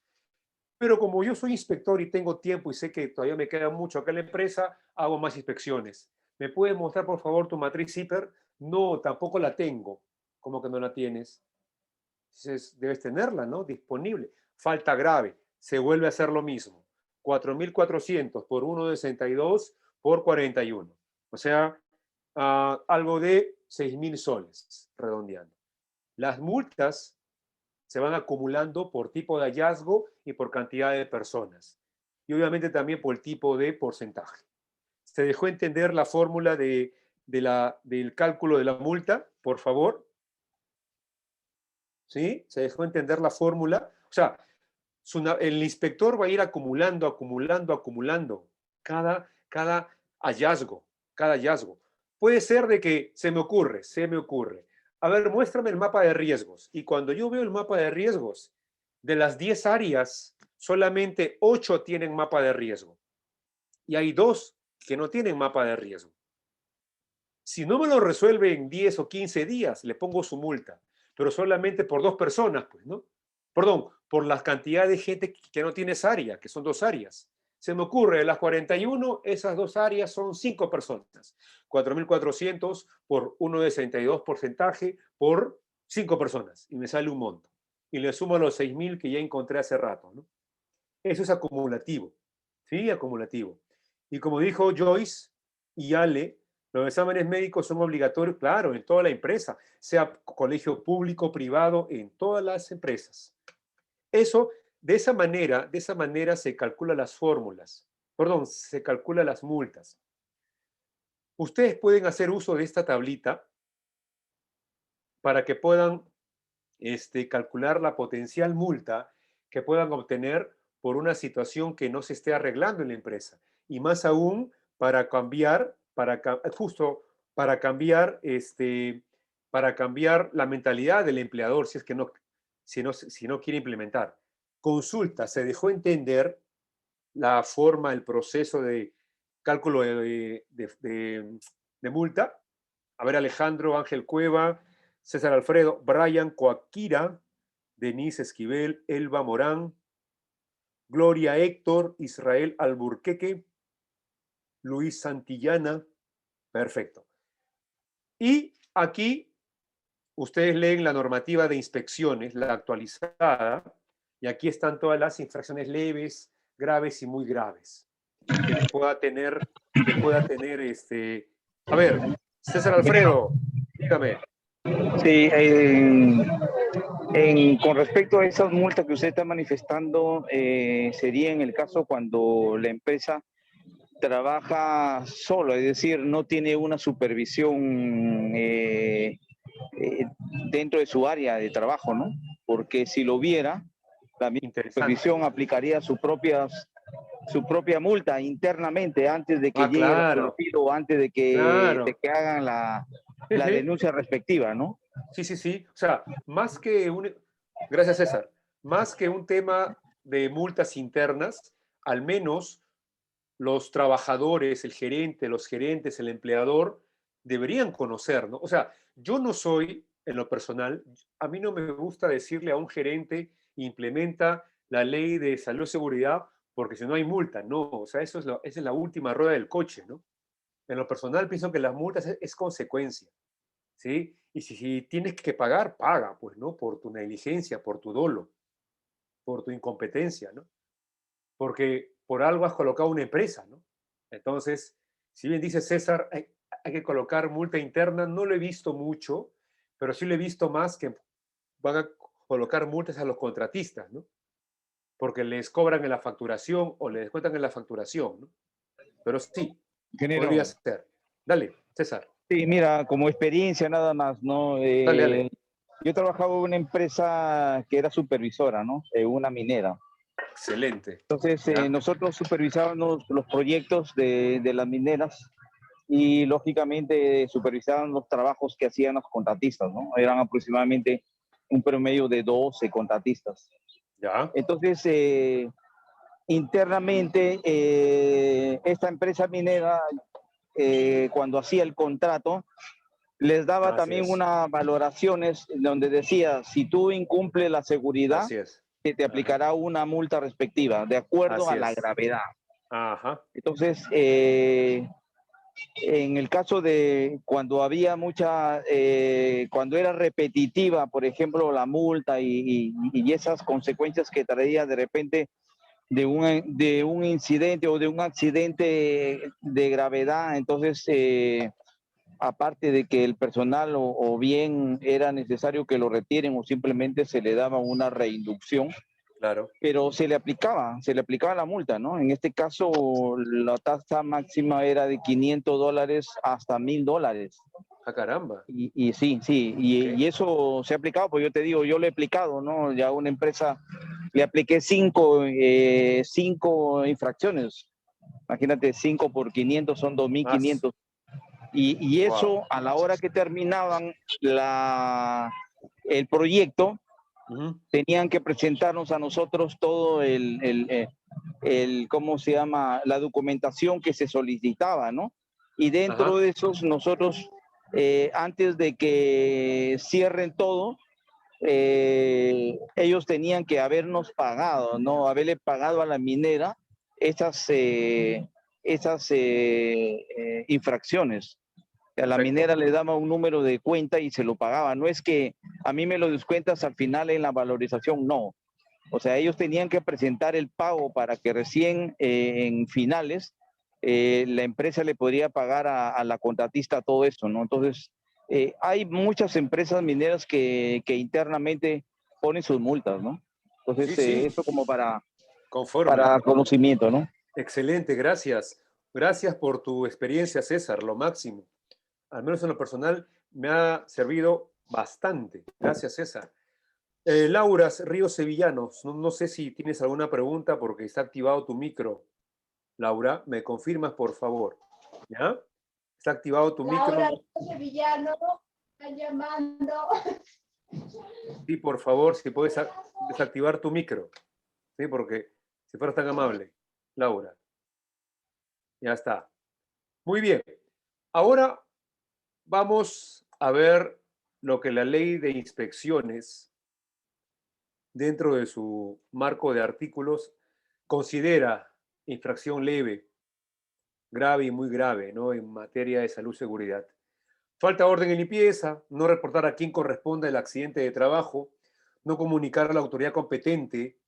Pero como yo soy inspector y tengo tiempo y sé que todavía me queda mucho acá en la empresa, hago más inspecciones. ¿Me puedes mostrar, por favor, tu matriz CIPER? No, tampoco la tengo. ¿Cómo que no la tienes? Entonces, debes tenerla, ¿no? Disponible. Falta grave. Se vuelve a hacer lo mismo. 4.400 por 1.62 por 41. O sea, algo de 6.000 soles, redondeando. Las multas se van acumulando por tipo de hallazgo y por cantidad de personas. Y obviamente también por el tipo de porcentaje. ¿Se dejó entender la fórmula del cálculo de la multa, por favor? ¿Sí? ¿Se dejó entender la fórmula? O sea, el inspector va a ir acumulando, acumulando, acumulando cada hallazgo, cada hallazgo. Puede ser de que se me ocurre. A ver, muéstrame el mapa de riesgos. Y cuando yo veo el mapa de riesgos, de las 10 áreas, solamente 8 tienen mapa de riesgo. Y hay 2 que no tienen mapa de riesgo. Si no me lo resuelve en 10 o 15 días, le pongo su multa, pero solamente por 2 personas, pues, ¿no? Perdón, por la cantidad de gente que no tiene esa área, que son 2 áreas. Se me ocurre, de las 41, esas 2 áreas son 5 personas. 4.400 por 1,62 porcentaje por 5 personas. Y me sale un monto. Y le sumo los 6.000 que ya encontré hace rato, ¿no? Eso es acumulativo. ¿Sí? Acumulativo. Y como dijo Joyce y Ale, los exámenes médicos son obligatorios, claro, en toda la empresa, sea colegio público, privado, en todas las empresas. Eso, de esa manera se calculan las fórmulas, perdón, se calculan las multas. Ustedes pueden hacer uso de esta tablita para que puedan calcular la potencial multa que puedan obtener por una situación que no se esté arreglando en la empresa. Y más aún para cambiar, justo para cambiar la mentalidad del empleador, si es que no, si no quiere implementar. Consulta, ¿se dejó entender la forma, el proceso de cálculo de multa? A ver, Alejandro Ángel Cueva, César Alfredo, Brian Coaquira, Denise Esquivel, Elba Morán, Gloria Héctor, Israel Alburqueque, Luis Santillana. Perfecto. Y aquí ustedes leen la normativa de inspecciones, la actualizada, y aquí están todas las infracciones leves, graves y muy graves que pueda tener, A ver, César Alfredo, dígame. Sí, con respecto a esas multas que usted está manifestando, sería en el caso cuando la empresa trabaja solo, es decir, no tiene una supervisión dentro de su área de trabajo, ¿no? Porque si lo hubiera, la misma supervisión aplicaría su propia multa internamente antes de que llegue el Claro, automóvil o antes de claro. que hagan la denuncia respectiva, ¿no? Sí, sí, sí. O sea, gracias César, más que un tema de multas internas, al menos los trabajadores, el gerente, los gerentes, el empleador, deberían conocer, ¿no? O sea, yo no soy en lo personal, a mí no me gusta decirle a un gerente implementa la ley de salud y seguridad porque si no hay multa. No, o sea, esa es la última rueda del coche, ¿no? En lo personal pienso que las multas es consecuencia, ¿sí? Y si tienes que pagar, paga, pues, ¿no? Por tu negligencia, por tu dolo, por tu incompetencia, ¿no? Porque por algo has colocado una empresa, ¿no? Entonces, si bien dice César, hay que colocar multa interna, no lo he visto mucho, pero sí lo he visto más que van a colocar multas a los contratistas, ¿no? Porque les cobran en la facturación o les descuentan en la facturación, ¿no? Pero sí, podría Ingeniero, ser. Dale, César, sí, mira, como experiencia nada más, ¿no? dale, dale. Yo trabajaba en una empresa que era supervisora, ¿no? Una minera. Excelente. Entonces, ¿Ya? nosotros supervisábamos los proyectos de las mineras y, lógicamente, supervisábamos los trabajos que hacían los contratistas, ¿no? Eran aproximadamente un promedio de 12 contratistas. ¿Ya? Entonces, internamente, esta empresa minera, cuando hacía el contrato, les daba Así también es. unas valoraciones donde decía, si tú incumples la seguridad, Así es. se te Ajá. aplicará una multa respectiva, de acuerdo a Así la es. gravedad. Ajá. Entonces, en el caso de cuando había cuando era repetitiva, por ejemplo, la multa y esas consecuencias que traía de repente de un incidente o de un accidente de gravedad, entonces, aparte de que el personal o bien era necesario que lo retiren o simplemente se le daba una reinducción, Claro. pero se le aplicaba la multa, ¿no? En este caso, la tasa máxima era de $500 hasta $1,000. Ah, caramba. Y sí, sí, Ok. y eso se ha aplicado, pues yo te digo, yo lo he aplicado, ¿no? Ya a una empresa le apliqué cinco infracciones. Imagínate, 5 por 500 son dos mil Ah, quinientos Y wow. eso, a la hora que terminaban el proyecto, Ujú. tenían que presentarnos a nosotros todo ¿cómo se llama? La documentación que se solicitaba, ¿no? Y dentro Ajá. de esos, nosotros, antes de que cierren todo, ellos tenían que habernos pagado, ¿no? Haberle pagado a la minera esas, infracciones. A la Perfecto. minera le daba un número de cuenta y se lo pagaba. No es que a mí me lo descuentas al final en la valorización, no. O sea, ellos tenían que presentar el pago para que recién en finales la empresa le podría pagar a la contratista todo eso, ¿no? Entonces, hay muchas empresas mineras que internamente ponen sus multas, ¿no? Sí, Entonces, sí. esto como Conforme. para conocimiento, ¿no? Excelente, gracias. Gracias por tu experiencia, César, lo máximo. Al menos en lo personal me ha servido bastante. Gracias, César. Laura Ríos Sevillanos, no sé si tienes alguna pregunta porque está activado tu micro. Laura, ¿me confirmas, por favor? ¿Ya? Está activado tu Laura micro. Sevillano, están llamando. Sí, por favor, si puedes desactivar tu micro. Sí, porque si fueras tan amable. Laura, ya está. Muy bien. Ahora vamos a ver lo que la ley de inspecciones, dentro de su marco de artículos, considera infracción leve, grave y muy grave, ¿no? En materia de salud y seguridad. Falta de orden y limpieza, no reportar a quién corresponde el accidente de trabajo, no comunicar a la autoridad competente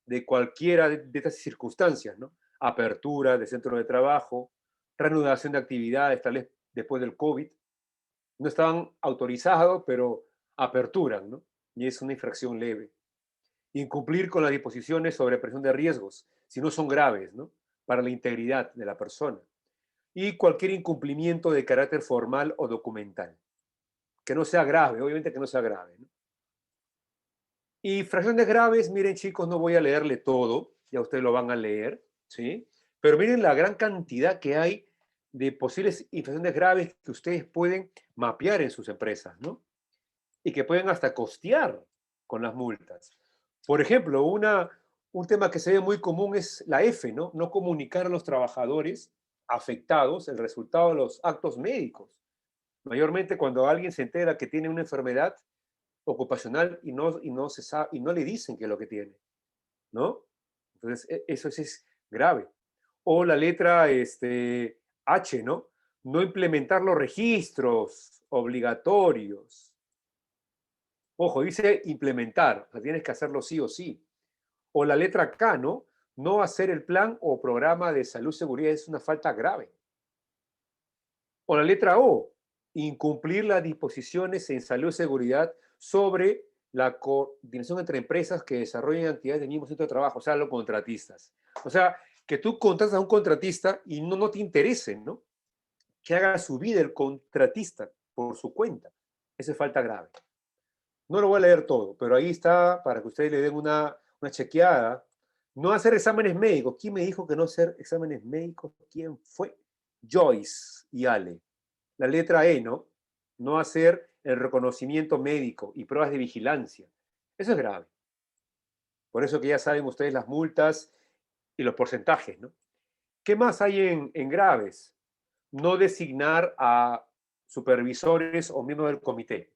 de cualquiera de estas circunstancias, ¿no? Apertura de centro de trabajo, reanudación de actividades, tal vez después del COVID. No estaban autorizados, pero aperturan, ¿no? Y es una infracción leve. Incumplir con las disposiciones sobre presión de riesgos, si no son graves, ¿no? Para la integridad de la persona. Y cualquier incumplimiento de carácter formal o documental. Que no sea grave, obviamente que no sea grave, ¿no? Y infracciones graves, miren chicos, no voy a leerle todo, ya ustedes lo van a leer, ¿sí? Pero miren la gran cantidad que hay de posibles infracciones graves que ustedes pueden mapear en sus empresas, ¿no? Y que pueden hasta costear con las multas. Por ejemplo, un tema que se ve muy común es la F, ¿no? No comunicar a los trabajadores afectados el resultado de los actos médicos. Mayormente cuando alguien se entera que tiene una enfermedad ocupacional y no se sabe, y no le dicen qué es lo que tiene, ¿no? Entonces, eso es grave. O la letra H, ¿no? No implementar los registros obligatorios. Ojo, dice implementar, o sea, tienes que hacerlo sí o sí. O la letra K, ¿no? No hacer el plan o programa de salud y seguridad es una falta grave. O la letra O, incumplir las disposiciones en salud y seguridad sobre la coordinación entre empresas que desarrollen actividades del mismo centro de trabajo, o sea, los contratistas. O sea, que tú contratas a un contratista y no te interese, ¿no? Que haga su vida el contratista por su cuenta. Esa es falta grave. No lo voy a leer todo, pero ahí está para que ustedes le den una chequeada. No hacer exámenes médicos. ¿Quién me dijo que no hacer exámenes médicos? ¿Quién fue? Joyce y Ale. La letra E, ¿no? No hacer el reconocimiento médico y pruebas de vigilancia. Eso es grave. Por eso que ya saben ustedes las multas y los porcentajes, ¿no? ¿Qué más hay en graves? No designar a supervisores o miembros del comité.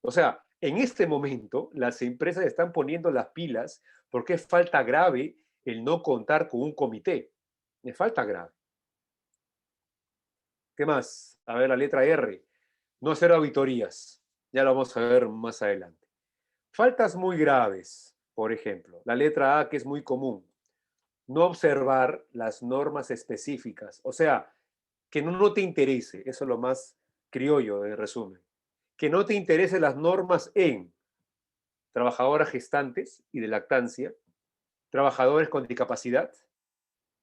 O sea, en este momento las empresas están poniendo las pilas porque es falta grave el no contar con un comité. Es falta grave. ¿Qué más? A ver, la letra R. No hacer auditorías. Ya lo vamos a ver más adelante. Faltas muy graves, por ejemplo. La letra A, que es muy común. No observar las normas específicas. O sea, que no te interese. Eso es lo más criollo de resumen. Que no te interesen las normas en trabajadoras gestantes y de lactancia, trabajadores con discapacidad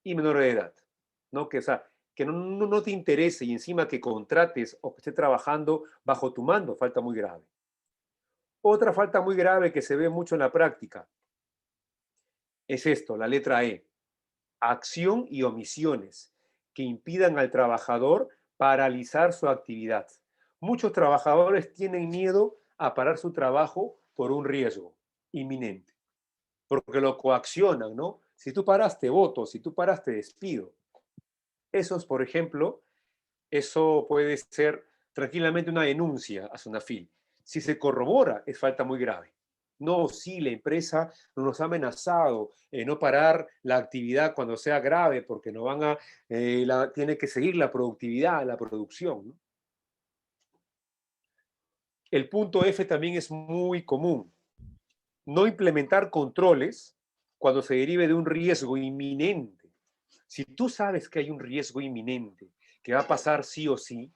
y menores de edad. ¿No? Que, o sea, que no te interese y encima que contrates o que esté trabajando bajo tu mando, falta muy grave. Otra falta muy grave que se ve mucho en la práctica es esto, la letra E. Acción y omisiones que impidan al trabajador paralizar su actividad. Muchos trabajadores tienen miedo a parar su trabajo por un riesgo inminente, porque lo coaccionan, ¿no? Si tú paras, te voto, si tú paras, te despido. Esos, por ejemplo, eso puede ser tranquilamente una denuncia a SUNAFIL. Si se corrobora, es falta muy grave. No, sí, la empresa nos ha amenazado no parar la actividad cuando sea grave porque no van a, tiene que seguir la productividad, la producción, ¿no? El punto F también es muy común. No implementar controles cuando se derive de un riesgo inminente. Si tú sabes que hay un riesgo inminente, que va a pasar sí o sí,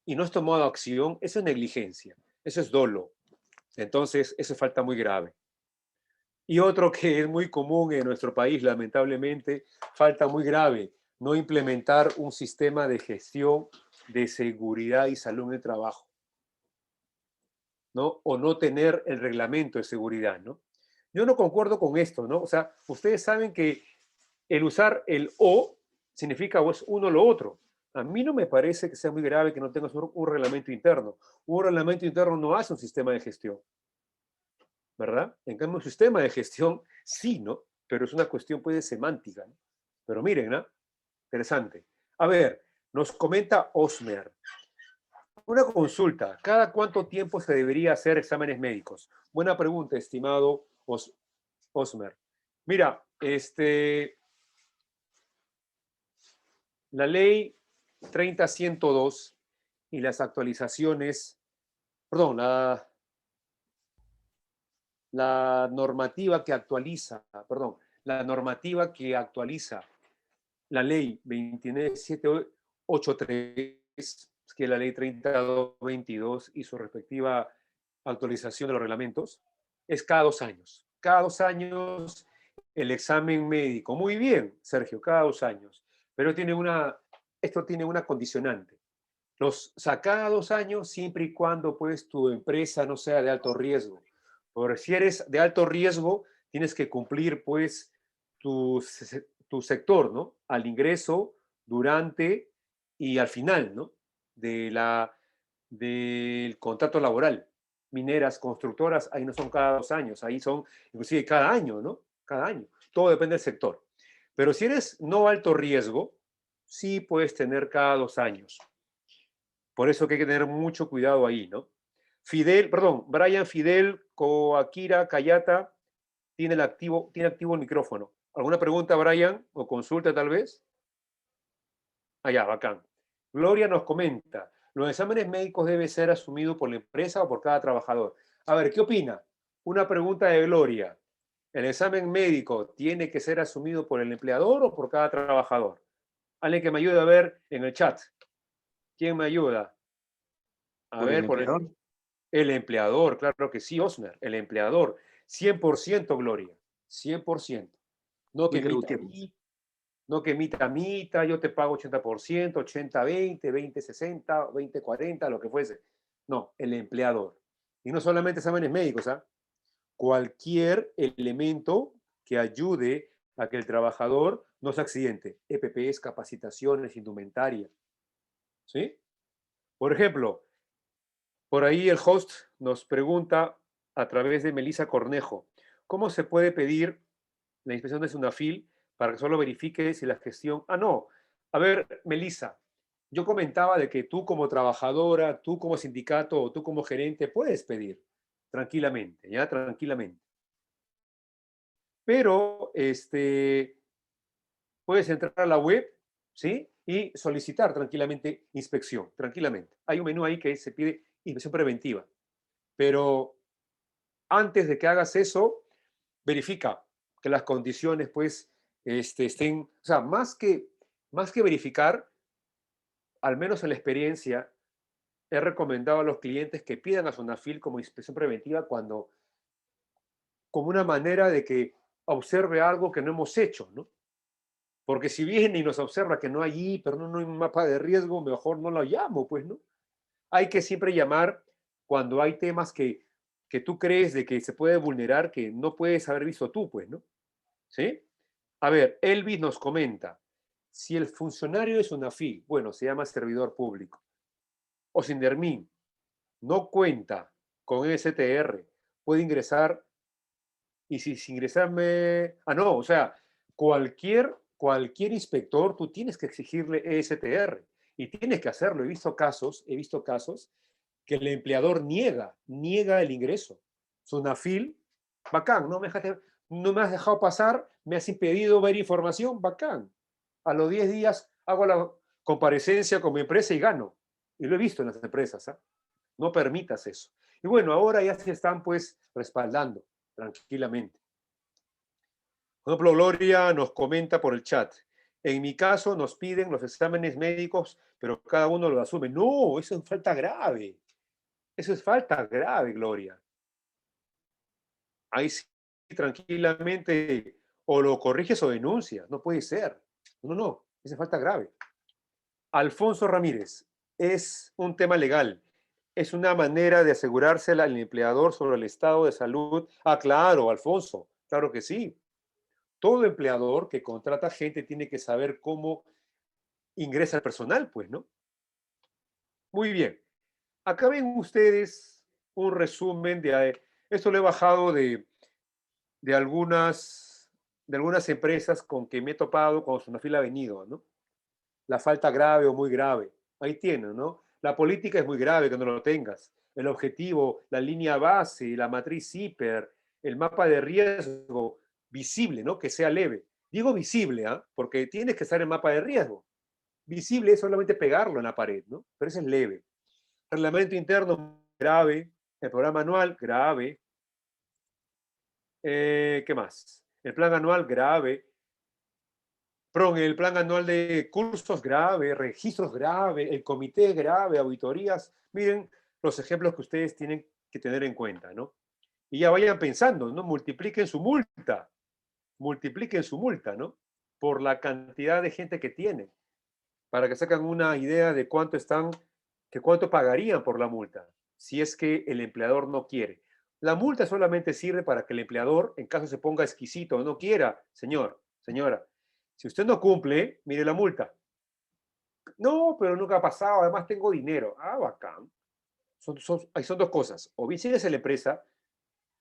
y no has tomado acción, eso es negligencia, eso es dolo. Entonces, eso es falta muy grave. Y otro que es muy común en nuestro país, lamentablemente, falta muy grave, no implementar un sistema de gestión de seguridad y salud en el trabajo, ¿no? O no tener el reglamento de seguridad, ¿no? Yo no concuerdo con esto, ¿no? O sea, ustedes saben que el usar el o significa o es uno o lo otro. A mí no me parece que sea muy grave que no tengas un reglamento interno. Un reglamento interno no hace un sistema de gestión, ¿verdad? En cambio, un sistema de gestión sí, ¿no? Pero es una cuestión pues de semántica, ¿no? Pero miren, ¿no? Interesante. A ver, nos comenta Osmer. Una consulta, ¿cada cuánto tiempo se debería hacer exámenes médicos? Buena pregunta, estimado Osmer. Mira, la ley 30.102 y las actualizaciones, perdón, la normativa que actualiza, perdón, la normativa que actualiza la ley 29783, que es la ley 30.222 y su respectiva actualización de los reglamentos, es cada 2 años. Cada 2 años el examen médico. Muy bien, Sergio, cada 2 años. Pero esto tiene una condicionante. Los cada 2 años siempre y cuando pues tu empresa no sea de alto riesgo. Porque si eres de alto riesgo, tienes que cumplir pues tu sector, ¿no? Al ingreso, durante y al final, ¿no? Del contrato laboral. Mineras, constructoras, ahí no son cada 2 años, ahí son inclusive cada año, ¿no? Cada año. Todo depende del sector. Pero si eres no alto riesgo, sí puedes tener cada 2 años. Por eso que hay que tener mucho cuidado ahí, ¿no? Brian Fidel Coaquira Cayata tiene activo el micrófono. ¿Alguna pregunta, Brian? ¿O consulta tal vez? Allá, bacán. Gloria nos comenta, ¿los exámenes médicos deben ser asumidos por la empresa o por cada trabajador? A ver, ¿qué opina? Una pregunta de Gloria. ¿El examen médico tiene que ser asumido por el empleador o por cada trabajador? Alguien que me ayude a ver en el chat. ¿Quién me ayuda? A ¿Por el ver, empleador? el empleador, claro que sí, Osmer, el empleador. 100% Gloria, 100%. No que Miguel mitad, Gutiérrez. no que mitad, yo te pago 80%, 80-20, 20-60, 20-40, lo que fuese. No, el empleador. Y no solamente exámenes médicos, ¿ah? Cualquier elemento que ayude a que el trabajador no se accidente. EPPs, capacitaciones, indumentaria. ¿Sí? Por ejemplo, por ahí el host nos pregunta a través de Melissa Cornejo, ¿cómo se puede pedir la inspección de Sunafil para que solo verifique si la gestión... Ah, no. A ver, Melissa, yo comentaba de que tú como trabajadora, tú como sindicato o tú como gerente puedes pedir tranquilamente, ya tranquilamente. Pero puedes entrar a la web, ¿sí? Y solicitar tranquilamente inspección, tranquilamente. Hay un menú ahí que se pide inspección preventiva. Pero antes de que hagas eso, verifica que las condiciones, pues, estén, o sea, más que verificar, al menos en la experiencia, he recomendado a los clientes que pidan a Sunafil como inspección preventiva como una manera de que observe algo que no hemos hecho, ¿no? Porque si viene y nos observa que no hay hiper, no hay un mapa de riesgo, mejor no lo llamo, pues, ¿no? Hay que siempre llamar cuando hay temas que tú crees de que se puede vulnerar, que no puedes haber visto tú, pues, ¿no? ¿Sí? A ver, Elvis nos comenta, si el funcionario es una FI, bueno, se llama servidor público, o Sindermin, no cuenta con STR, puede ingresar, y si ingresarme, no, o sea, cualquier inspector, tú tienes que exigirle ESTR, y tienes que hacerlo. He visto casos que el empleador niega el ingreso. Sunafil, bacán, no me has dejado pasar, me has impedido ver información, bacán. A los 10 días hago la comparecencia con mi empresa y gano. Y lo he visto en las empresas, ¿ah? No permitas eso. Y bueno, ahora ya se están pues respaldando tranquilamente. Por ejemplo, Gloria nos comenta por el chat. En mi caso nos piden los exámenes médicos, pero cada uno lo asume. No, eso es falta grave. Eso es falta grave, Gloria. Ahí sí, tranquilamente, o lo corriges o denuncias. No puede ser. No, esa es falta grave. Alfonso Ramírez, es un tema legal. Es una manera de asegurarse al empleador sobre el estado de salud. Ah, claro, Alfonso, claro que sí. Todo empleador que contrata gente tiene que saber cómo ingresa el personal, pues, ¿no? Muy bien. Acá ven ustedes un resumen esto lo he bajado de algunas empresas con que me he topado cuando Sunafil ha venido, ¿no? La falta grave o muy grave. Ahí tienen, ¿no? La política es muy grave que no lo tengas. El objetivo, la línea base, la matriz hiper, el mapa de riesgo visible, ¿no? Que sea leve. Digo visible, ¿ah? Porque tienes que estar en mapa de riesgo. Visible es solamente pegarlo en la pared, ¿no? Pero eso es leve. Reglamento interno, grave. El programa anual, grave. ¿Qué más? El plan anual, grave. El plan anual de cursos grave, registros grave, el comité grave, auditorías. Miren los ejemplos que ustedes tienen que tener en cuenta, ¿no? Y ya vayan pensando, ¿no? Multipliquen su multa, ¿no? Por la cantidad de gente que tienen, para que saquen una idea de cuánto pagarían por la multa, si es que el empleador no quiere. La multa solamente sirve para que el empleador, en caso se ponga exquisito o no quiera, señora, si usted no cumple, mire la multa. No, pero nunca ha pasado, además tengo dinero. Ah, bacán. Ahí son dos cosas. O bien sigues en la empresa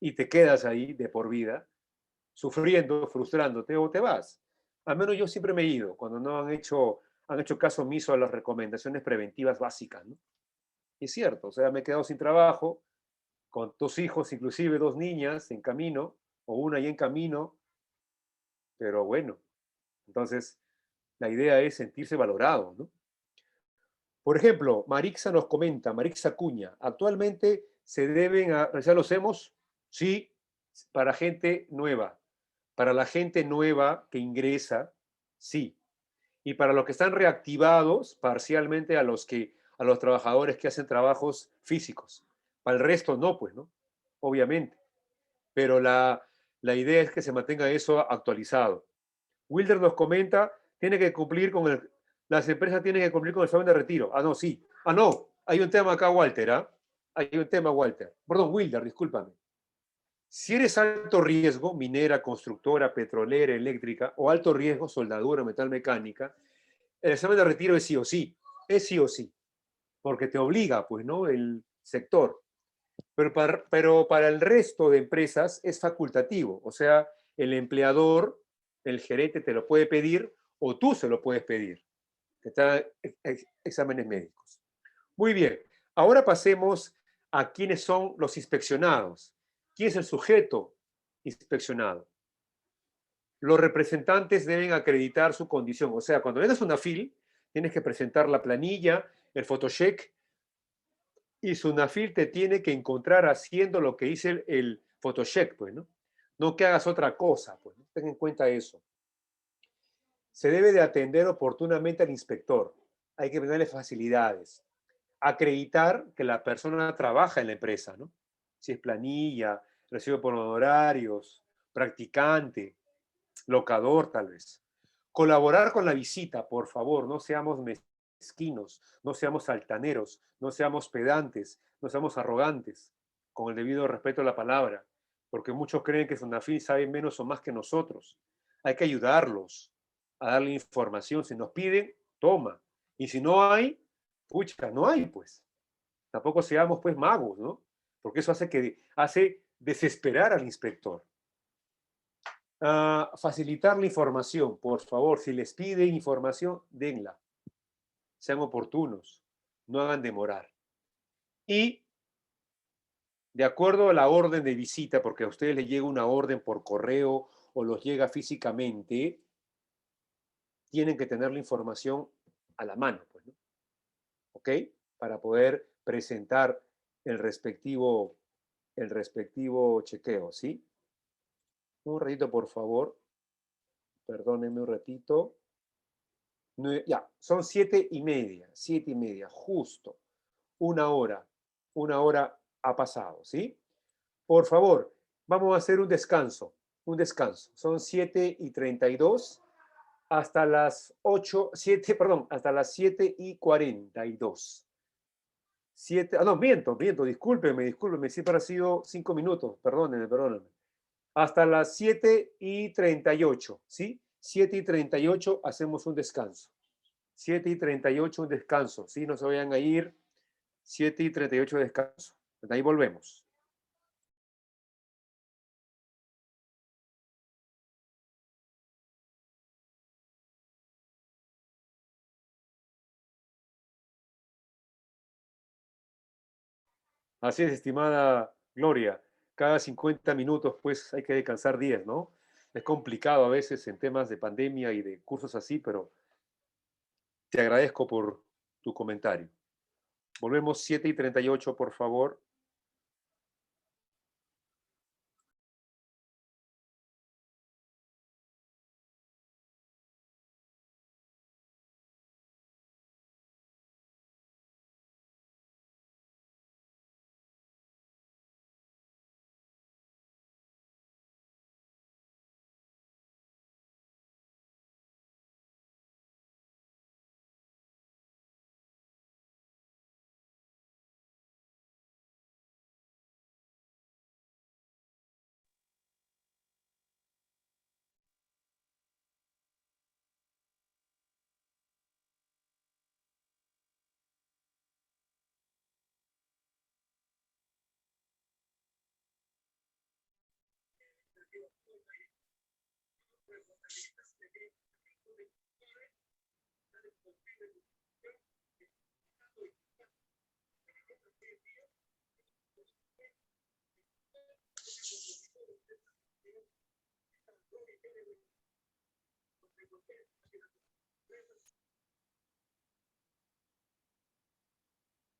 y te quedas ahí de por vida, sufriendo, frustrándote, o te vas. Al menos yo siempre me he ido cuando no han hecho caso omiso a las recomendaciones preventivas básicas, ¿no? Y es cierto, o sea, me he quedado sin trabajo con 2 hijos, inclusive 2 niñas en camino, o una ya en camino, pero bueno, entonces la idea es sentirse valorado, ¿no? Por ejemplo, Marixa nos comenta, Marixa Cuña, actualmente se deben realizar los hemos, sí, para gente nueva. Para la gente nueva que ingresa, sí. Y para los que están reactivados, parcialmente a los trabajadores que hacen trabajos físicos. Para el resto no, pues, ¿no? Obviamente. Pero la idea es que se mantenga eso actualizado. Wilder nos comenta, tiene que cumplir con las empresas tienen que cumplir con el examen de retiro. Ah, no, sí. Ah, no, hay un tema acá, Walter, ¿ah? Hay un tema, Walter. Perdón, Wilder, discúlpame. Si eres alto riesgo, minera, constructora, petrolera, eléctrica, o alto riesgo, soldadura, metalmecánica, el examen de retiro es sí o sí. Es sí o sí. Porque te obliga, pues, ¿no? El sector. Pero para el resto de empresas es facultativo. O sea, el empleador, el gerente te lo puede pedir o tú se lo puedes pedir. Que está exámenes médicos. Muy bien. Ahora pasemos a quiénes son los inspeccionados. ¿Quién es el sujeto inspeccionado? Los representantes deben acreditar su condición. O sea, cuando vengas a una FIL, tienes que presentar la planilla, el photocheck, y Sunafil te tiene que encontrar haciendo lo que dice el photocheck, pues, ¿no? No que hagas otra cosa, pues, ¿no? Ten en cuenta eso. Se debe de atender oportunamente al inspector. Hay que brindarle facilidades. Acreditar que la persona trabaja en la empresa, ¿no? Si es planilla, recibe por honorarios, practicante, locador tal vez. Colaborar con la visita, por favor, no seamos mezquinos, no seamos altaneros, no seamos pedantes, no seamos arrogantes, con el debido respeto a la palabra, porque muchos creen que Sunafil sabe menos o más que nosotros. Hay que ayudarlos a darle información. Si nos piden, toma. Y si no hay, pucha, no hay, pues. Tampoco seamos, pues, magos, ¿no? Porque eso hace desesperar al inspector. Facilitar la información, por favor. Si les piden información, denla. Sean oportunos, no hagan demorar. Y de acuerdo a la orden de visita, porque a ustedes les llega una orden por correo o los llega físicamente, tienen que tener la información a la mano, pues, ¿no? ¿Ok? Para poder presentar el respectivo chequeo, ¿sí? Un ratito, por favor. Perdónenme un ratito. Ya, son 7:30, 7:30, justo. Una hora ha pasado, ¿sí? Por favor, vamos a hacer un descanso, Son 7:32 hasta las 8, 7, perdón, hasta las 7:42. No, miento, discúlpeme, siempre ha sido 5 minutos, perdónenme. Hasta las 7:38, ¿sí? 7:38 hacemos un descanso. 7:38 un descanso, ¿sí? No se vayan a ir. 7:38 descanso. De ahí volvemos. Así es, estimada Gloria. Cada 50 minutos, pues, hay que descansar 10, ¿no? Es complicado a veces en temas de pandemia y de cursos así, pero te agradezco por tu comentario. Volvemos 7:38, por favor.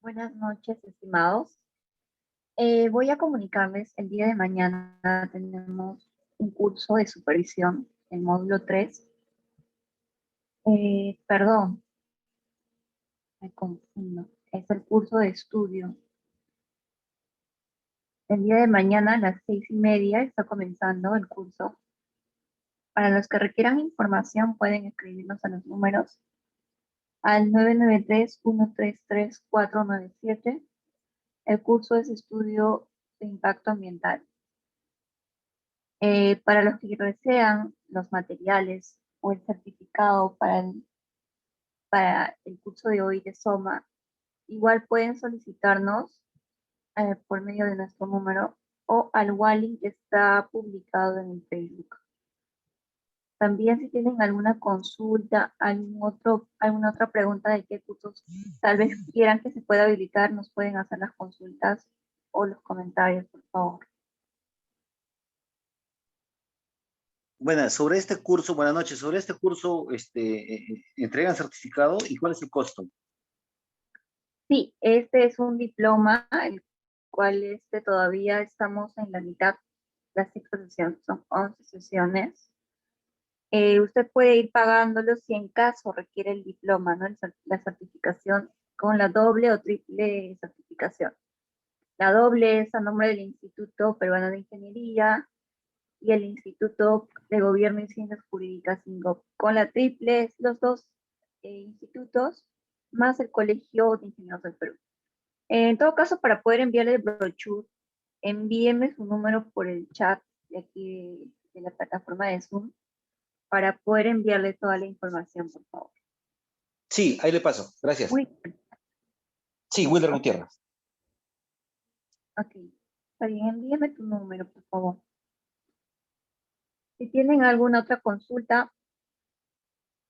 Buenas noches, estimados. Voy a comunicarles, el día de mañana tenemos un curso de supervisión, el módulo 3. Perdón, me confundo. Es el curso de estudio. El día de mañana a las 6:30 está comenzando el curso. Para los que requieran información pueden escribirnos a los números al 993-133-497. El curso es estudio de impacto ambiental. Para los que desean los materiales o el certificado para el curso de hoy de SOMA, igual pueden solicitarnos por medio de nuestro número o al Wally que está publicado en el Facebook. También si tienen alguna consulta, alguna otra pregunta de qué cursos tal vez quieran que se pueda habilitar, nos pueden hacer las consultas o los comentarios, por favor. Buenas noches. Sobre este curso, ¿entregan certificado y cuál es el costo? Sí, este es un diploma, el cual todavía estamos en la mitad. La sexta sesión, son 11 sesiones. Usted puede ir pagándolo si en caso requiere el diploma, ¿no? La certificación con la doble o triple certificación. La doble es a nombre del Instituto Peruano de Ingeniería y el Instituto de Gobierno y Ciencias Jurídicas, INGOP. Con la triple es los dos institutos más el Colegio de Ingenieros del Perú. En todo caso, para poder enviarle el brochure, envíeme su número por el chat de aquí de la plataforma de Zoom para poder enviarle toda la información, por favor. Sí, ahí le paso. Gracias. Sí, Wilder Gutiérrez. Ok. Está bien, envíeme tu número, por favor. Si tienen alguna otra consulta,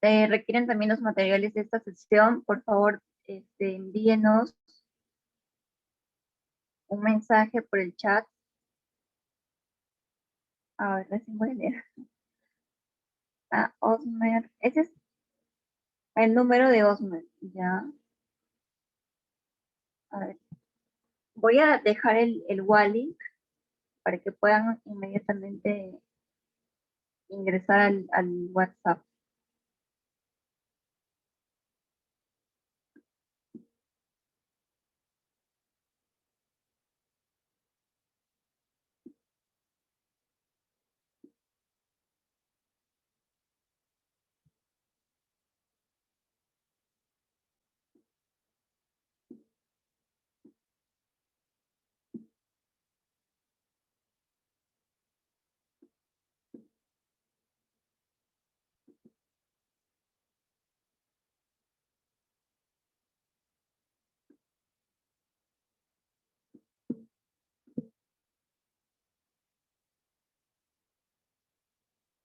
requieren también los materiales de esta sesión, por favor, envíenos un mensaje por el chat. A ver, recién voy a leer. Osmer, ese es el número de Osmer, ya. A ver, voy a dejar el Wally para que puedan inmediatamente ingresar al WhatsApp.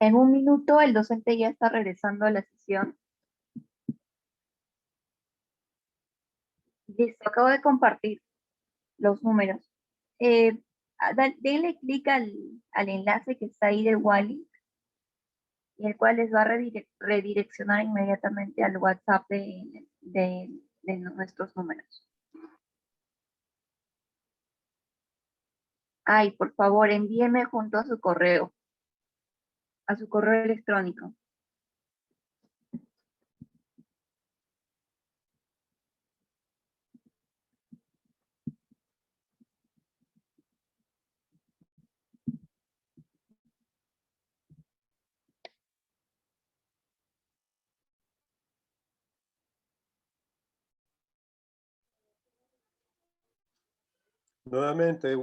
En un minuto el docente ya está regresando a la sesión. Listo, acabo de compartir los números. Denle clic al enlace que está ahí de Wally, y el cual les va a redireccionar inmediatamente al WhatsApp de nuestros números. Ay, por favor, envíeme junto a su correo electrónico. Nuevamente,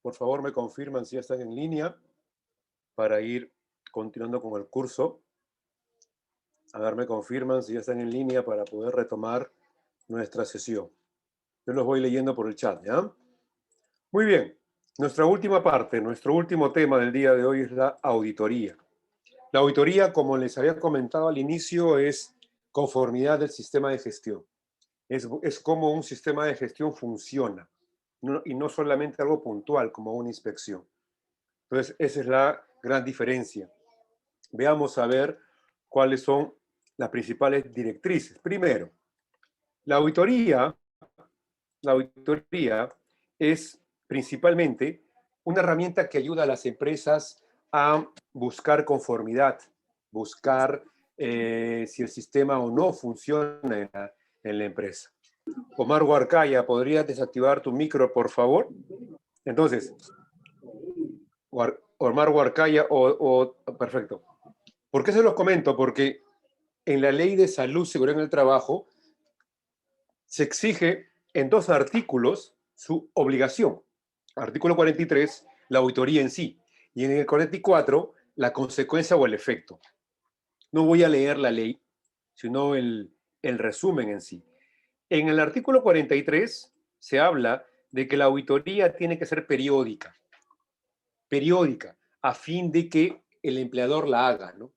por favor me confirman si ya están en línea para ir continuando con el curso. A ver, me confirman si ya están en línea para poder retomar nuestra sesión. Yo los voy leyendo por el chat, ¿ya? Muy bien. Nuestra última parte, nuestro último tema del día de hoy es la auditoría. La auditoría, como les había comentado al inicio, es conformidad del sistema de gestión. Es cómo un sistema de gestión funciona, y no solamente algo puntual como una inspección. Entonces, esa es la gran diferencia. Veamos a ver cuáles son las principales directrices. Primero, la auditoría es principalmente una herramienta que ayuda a las empresas a buscar conformidad, buscar si el sistema o no funciona en la empresa. Omar Huarcaya, ¿podrías desactivar tu micro, por favor? Entonces, Omar Huarcaya, perfecto. ¿Por qué se los comento? Porque en la Ley de Salud y Seguridad en el Trabajo se exige en 2 artículos su obligación. Artículo 43, la auditoría en sí. Y en el 44, la consecuencia o el efecto. No voy a leer la ley, sino el resumen en sí. En el artículo 43 se habla de que la auditoría tiene que ser periódica, a fin de que el empleador la haga, ¿no?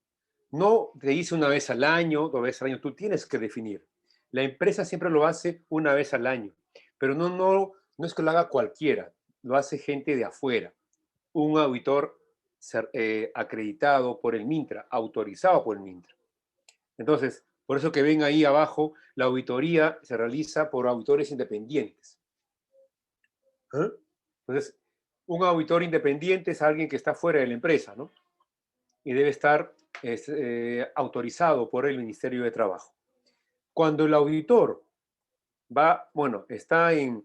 No te dice una vez al año, 2 veces al año, tú tienes que definir. La empresa siempre lo hace una vez al año, pero no es que lo haga cualquiera, lo hace gente de afuera. Un auditor acreditado por el MINTRA, autorizado por el MINTRA. Entonces, por eso que ven ahí abajo, la auditoría se realiza por auditores independientes. Entonces, un auditor independiente es alguien que está fuera de la empresa, ¿no? Y debe estar autorizado por el Ministerio de Trabajo. Cuando el auditor está en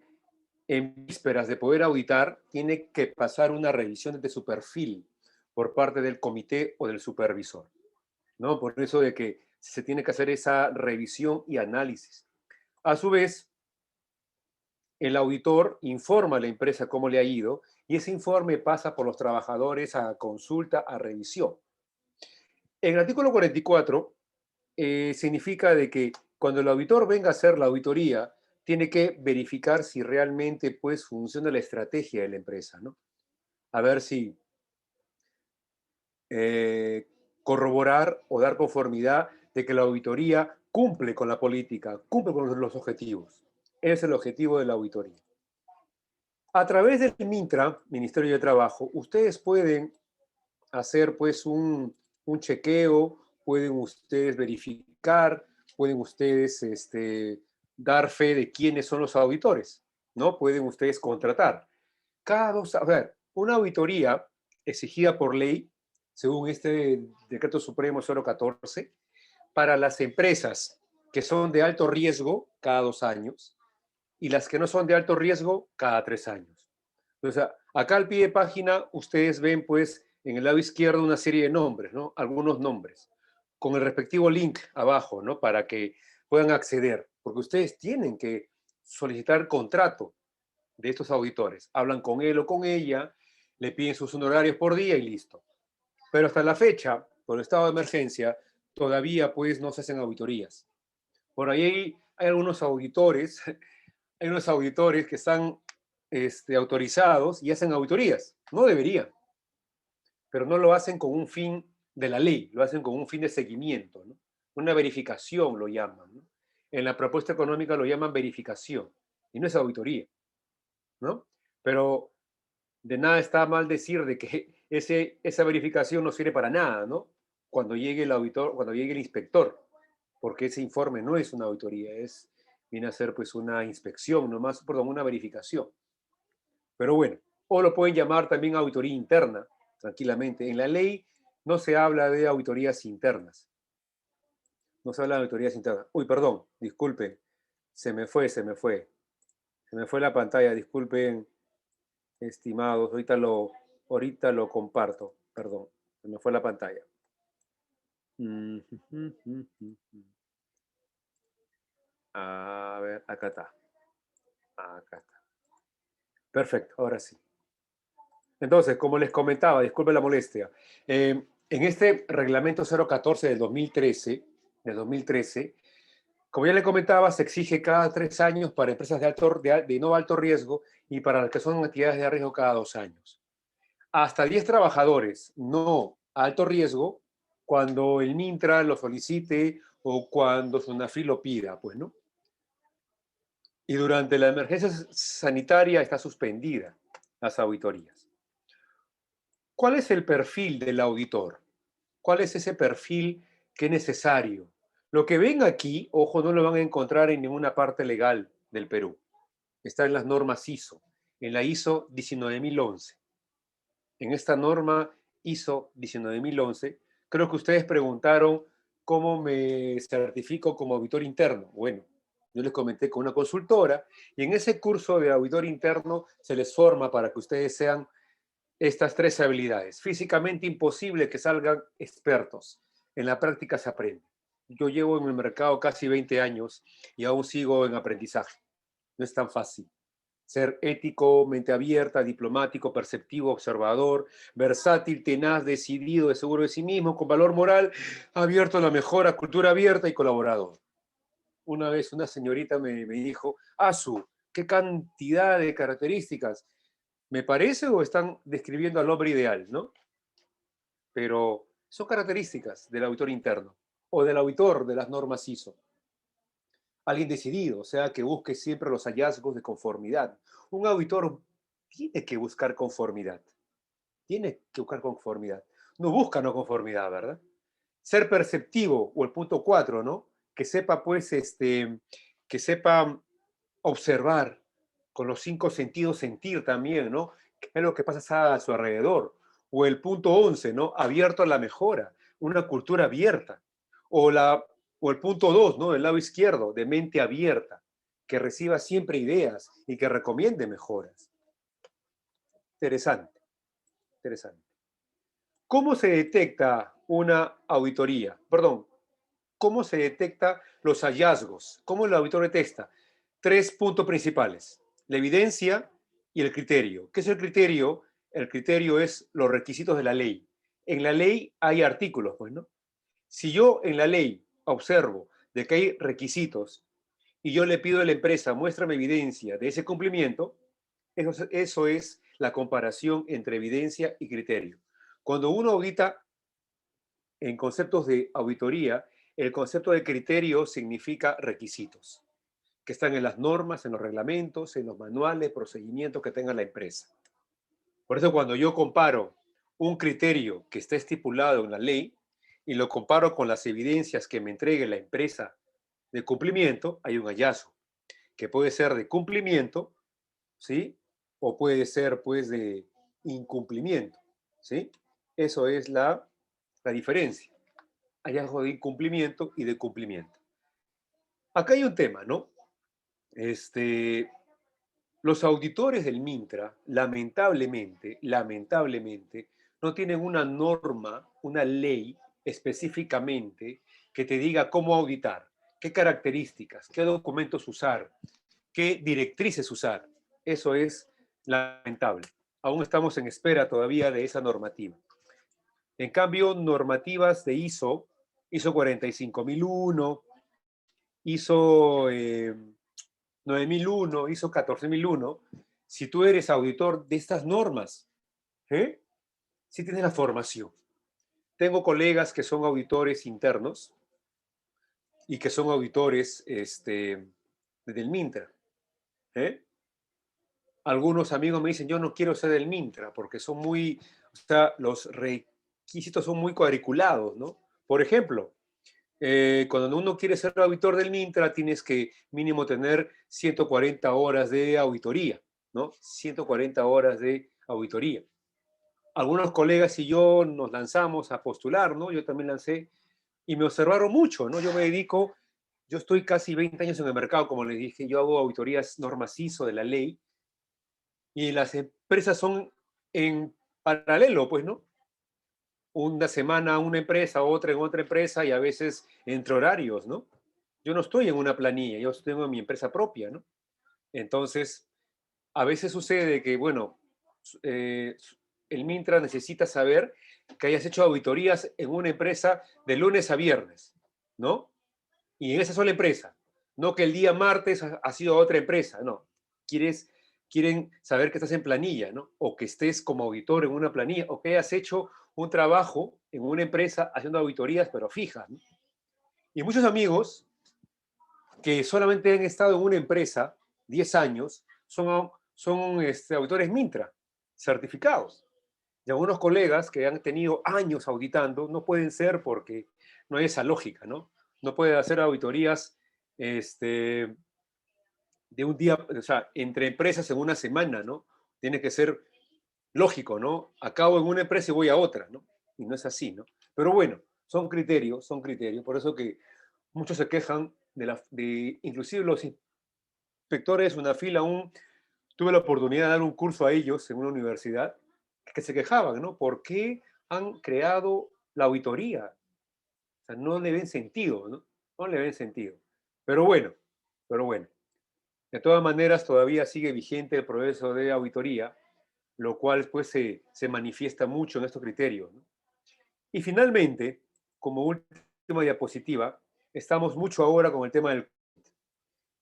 vísperas de poder auditar, tiene que pasar una revisión de su perfil por parte del comité o del supervisor, ¿no? Por eso de que se tiene que hacer esa revisión y análisis. A su vez, el auditor informa a la empresa cómo le ha ido y ese informe pasa por los trabajadores a consulta, a revisión. En el artículo 44 significa de que cuando el auditor venga a hacer la auditoría, tiene que verificar si realmente pues, funciona la estrategia de la empresa, ¿no? A ver si corroborar o dar conformidad de que la auditoría cumple con la política, cumple con los objetivos. Ese es el objetivo de la auditoría. A través del MINTRA, Ministerio de Trabajo, ustedes pueden hacer pues un chequeo, pueden ustedes verificar, pueden ustedes dar fe de quiénes son los auditores, ¿no? Pueden ustedes contratar. Una auditoría exigida por ley, según este Decreto Supremo 014, para las empresas que son de alto riesgo cada 2 años y las que no son de alto riesgo cada 3 años. Entonces, acá al pie de página ustedes ven pues en el lado izquierdo una serie de nombres, ¿no? Algunos nombres, con el respectivo link abajo, ¿no? Para que puedan acceder, porque ustedes tienen que solicitar contrato de estos auditores. Hablan con él o con ella, le piden sus honorarios por día y listo. Pero hasta la fecha, por el estado de emergencia, todavía pues no se hacen auditorías. Por ahí hay algunos auditores, hay unos auditores que están autorizados y hacen auditorías. No deberían, pero no lo hacen con un fin de la ley, lo hacen con un fin de seguimiento, ¿no? Una verificación lo llaman, ¿no? En la propuesta económica lo llaman verificación y no es auditoría, ¿no? Pero de nada está mal decir de que esa verificación no sirve para nada, ¿no? Cuando llegue el auditor, cuando llegue el inspector, porque ese informe no es una auditoría, viene a ser pues una inspección, una verificación. Pero bueno, o lo pueden llamar también auditoría interna, tranquilamente. En la ley no se habla de auditorías internas. No se habla de auditorías internas. Uy, perdón, disculpen. Se me fue la pantalla, disculpen, estimados. Ahorita lo comparto. Perdón, se me fue la pantalla. A ver, acá está. Acá está. Perfecto, ahora sí. Entonces, como les comentaba, disculpe la molestia, en este reglamento 014 del 2013, como ya le comentaba, se exige cada 3 años para empresas de no alto riesgo y para las que son actividades de riesgo cada 2 años. Hasta 10 trabajadores no alto riesgo cuando el MINTRA lo solicite o cuando SUNAFRI lo pida, pues, ¿no? Y durante la emergencia sanitaria está suspendida las auditorías. ¿Cuál es el perfil del auditor? ¿Cuál es ese perfil que es necesario. Lo que ven aquí, ojo, no lo van a encontrar en ninguna parte legal del Perú. Está en las normas ISO, en la ISO 19011. En esta norma ISO 19011, creo que ustedes preguntaron cómo me certifico como auditor interno. Bueno, yo les comenté con una consultora y en ese curso de auditor interno se les forma para que ustedes sean estas 3 habilidades. Físicamente imposible que salgan expertos. En la práctica se aprende. Yo llevo en el mercado casi 20 años y aún sigo en aprendizaje. No es tan fácil. Ser ético, mente abierta, diplomático, perceptivo, observador, versátil, tenaz, decidido, de seguro de sí mismo, con valor moral, abierto a la mejora, cultura abierta y colaborador. Una vez una señorita me dijo, Asu, ¿qué cantidad de características? ¿Me parece o están describiendo al hombre ideal, no? Pero son características del auditor interno o del auditor de las normas ISO. Alguien decidido, o sea, que busque siempre los hallazgos de conformidad. Un auditor tiene que buscar conformidad. Tiene que buscar conformidad. No busca no conformidad, ¿verdad? Ser perceptivo, o el punto 4, ¿no? Que sepa, pues, que sepa observar con los 5 sentidos, sentir también, ¿no? ¿Qué es lo que pasa a su alrededor? O el punto 11, ¿no? Abierto a la mejora, una cultura abierta. O el punto 2, ¿no? Del lado izquierdo, de mente abierta, que reciba siempre ideas y que recomiende mejoras. Interesante, interesante. ¿Cómo se detecta una auditoría? Perdón, ¿cómo se detecta los hallazgos? ¿Cómo el auditor detecta? 3 puntos principales: la evidencia y el criterio. ¿Qué es el criterio? El criterio es los requisitos de la ley. En la ley hay artículos, pues, ¿no? Si yo en la ley observo de que hay requisitos y yo le pido a la empresa, muéstrame evidencia de ese cumplimiento, eso es la comparación entre evidencia y criterio. Cuando uno audita en conceptos de auditoría, el concepto de criterio significa requisitos, que están en las normas, en los reglamentos, en los manuales, procedimientos que tenga la empresa. Por eso cuando yo comparo un criterio que está estipulado en la ley y lo comparo con las evidencias que me entregue la empresa de cumplimiento, hay un hallazgo, que puede ser de cumplimiento, ¿sí? O puede ser, pues, de incumplimiento, ¿sí? Eso es la diferencia. Hallazgo de incumplimiento y de cumplimiento. Acá hay un tema, ¿no? Los auditores del Mintra, lamentablemente, no tienen una norma, una ley específicamente que te diga cómo auditar, qué características, qué documentos usar, qué directrices usar. Eso es lamentable. Aún estamos en espera todavía de esa normativa. En cambio, normativas de ISO 45001, ISO 9001, ISO 14001, si tú eres auditor de estas normas, sí tienes la formación. Tengo colegas que son auditores internos y que son auditores del Mintra. Algunos amigos me dicen, yo no quiero ser del Mintra porque son muy, o sea, los requisitos son muy cuadriculados, ¿no? Por ejemplo, cuando uno quiere ser auditor del Mintra, tienes que mínimo tener 140 horas de auditoría, ¿no? 140 horas de auditoría. Algunos colegas y yo nos lanzamos a postular, ¿no? Yo también lancé y me observaron mucho, ¿no? Yo estoy casi 20 años en el mercado, como les dije, yo hago auditorías normas ISO de la ley y las empresas son en paralelo, pues, ¿no? Una semana una empresa, otra en otra empresa y a veces entre horarios, ¿no? Yo no estoy en una planilla, yo tengo mi empresa propia, ¿no? Entonces, a veces sucede que, bueno, el Mintra necesita saber que hayas hecho auditorías en una empresa de lunes a viernes, ¿no? Y en esa sola empresa, no que el día martes ha sido otra empresa, no. Quieren saber que estás en planilla, ¿no? O que estés como auditor en una planilla, o que hayas hecho un trabajo en una empresa haciendo auditorías, pero fijas, ¿no? Y muchos amigos que solamente han estado en una empresa 10 años son auditores Mintra, certificados. Y algunos colegas que han tenido años auditando no pueden ser porque no hay esa lógica, ¿no? No puede hacer auditorías de un día, o sea, entre empresas en una semana, ¿no? Tiene que ser lógico, ¿no? Acabo en una empresa y voy a otra, ¿no? Y no es así, ¿no? Pero bueno, son criterios, por eso que muchos se quejan inclusive los inspectores de UNAFIL aún, tuve la oportunidad de dar un curso a ellos en una universidad, que se quejaban, ¿no? ¿Por qué han creado la auditoría? O sea, no le ven sentido, ¿no? No le ven sentido. Pero bueno, pero bueno. De todas maneras, todavía sigue vigente el proceso de auditoría, lo cual pues se manifiesta mucho en estos criterios, ¿no? Y finalmente, como última diapositiva, estamos mucho ahora con el tema del...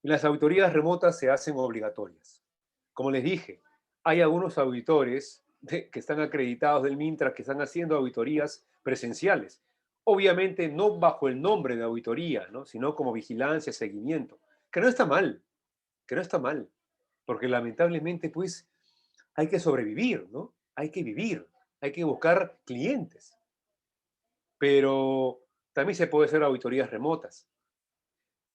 Las auditorías remotas se hacen obligatorias. Como les dije, hay algunos auditores que están acreditados del Mintra que están haciendo auditorías presenciales. Obviamente no bajo el nombre de auditoría, ¿no? Sino como vigilancia, seguimiento, que no está mal, que no está mal, porque lamentablemente pues hay que sobrevivir, ¿no? Hay que vivir, hay que buscar clientes, pero también se puede hacer auditorías remotas.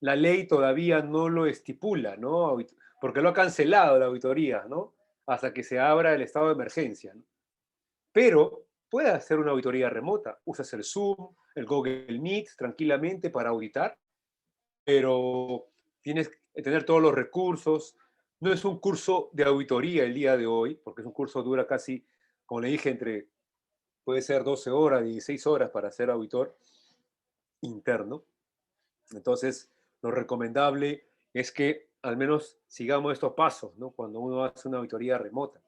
La ley todavía no lo estipula, ¿no? Porque lo ha cancelado la auditoría, ¿no? Hasta que se abra el estado de emergencia, ¿no? Pero puede hacer una auditoría remota. Usas el Zoom, el Google Meet tranquilamente para auditar, pero tienes que tener todos los recursos. No es un curso de auditoría el día de hoy, porque es un curso que dura casi, como le dije, puede ser 12 horas, 16 horas para ser auditor interno. Entonces, lo recomendable es que al menos sigamos estos pasos, ¿no? Cuando uno hace una auditoría remota.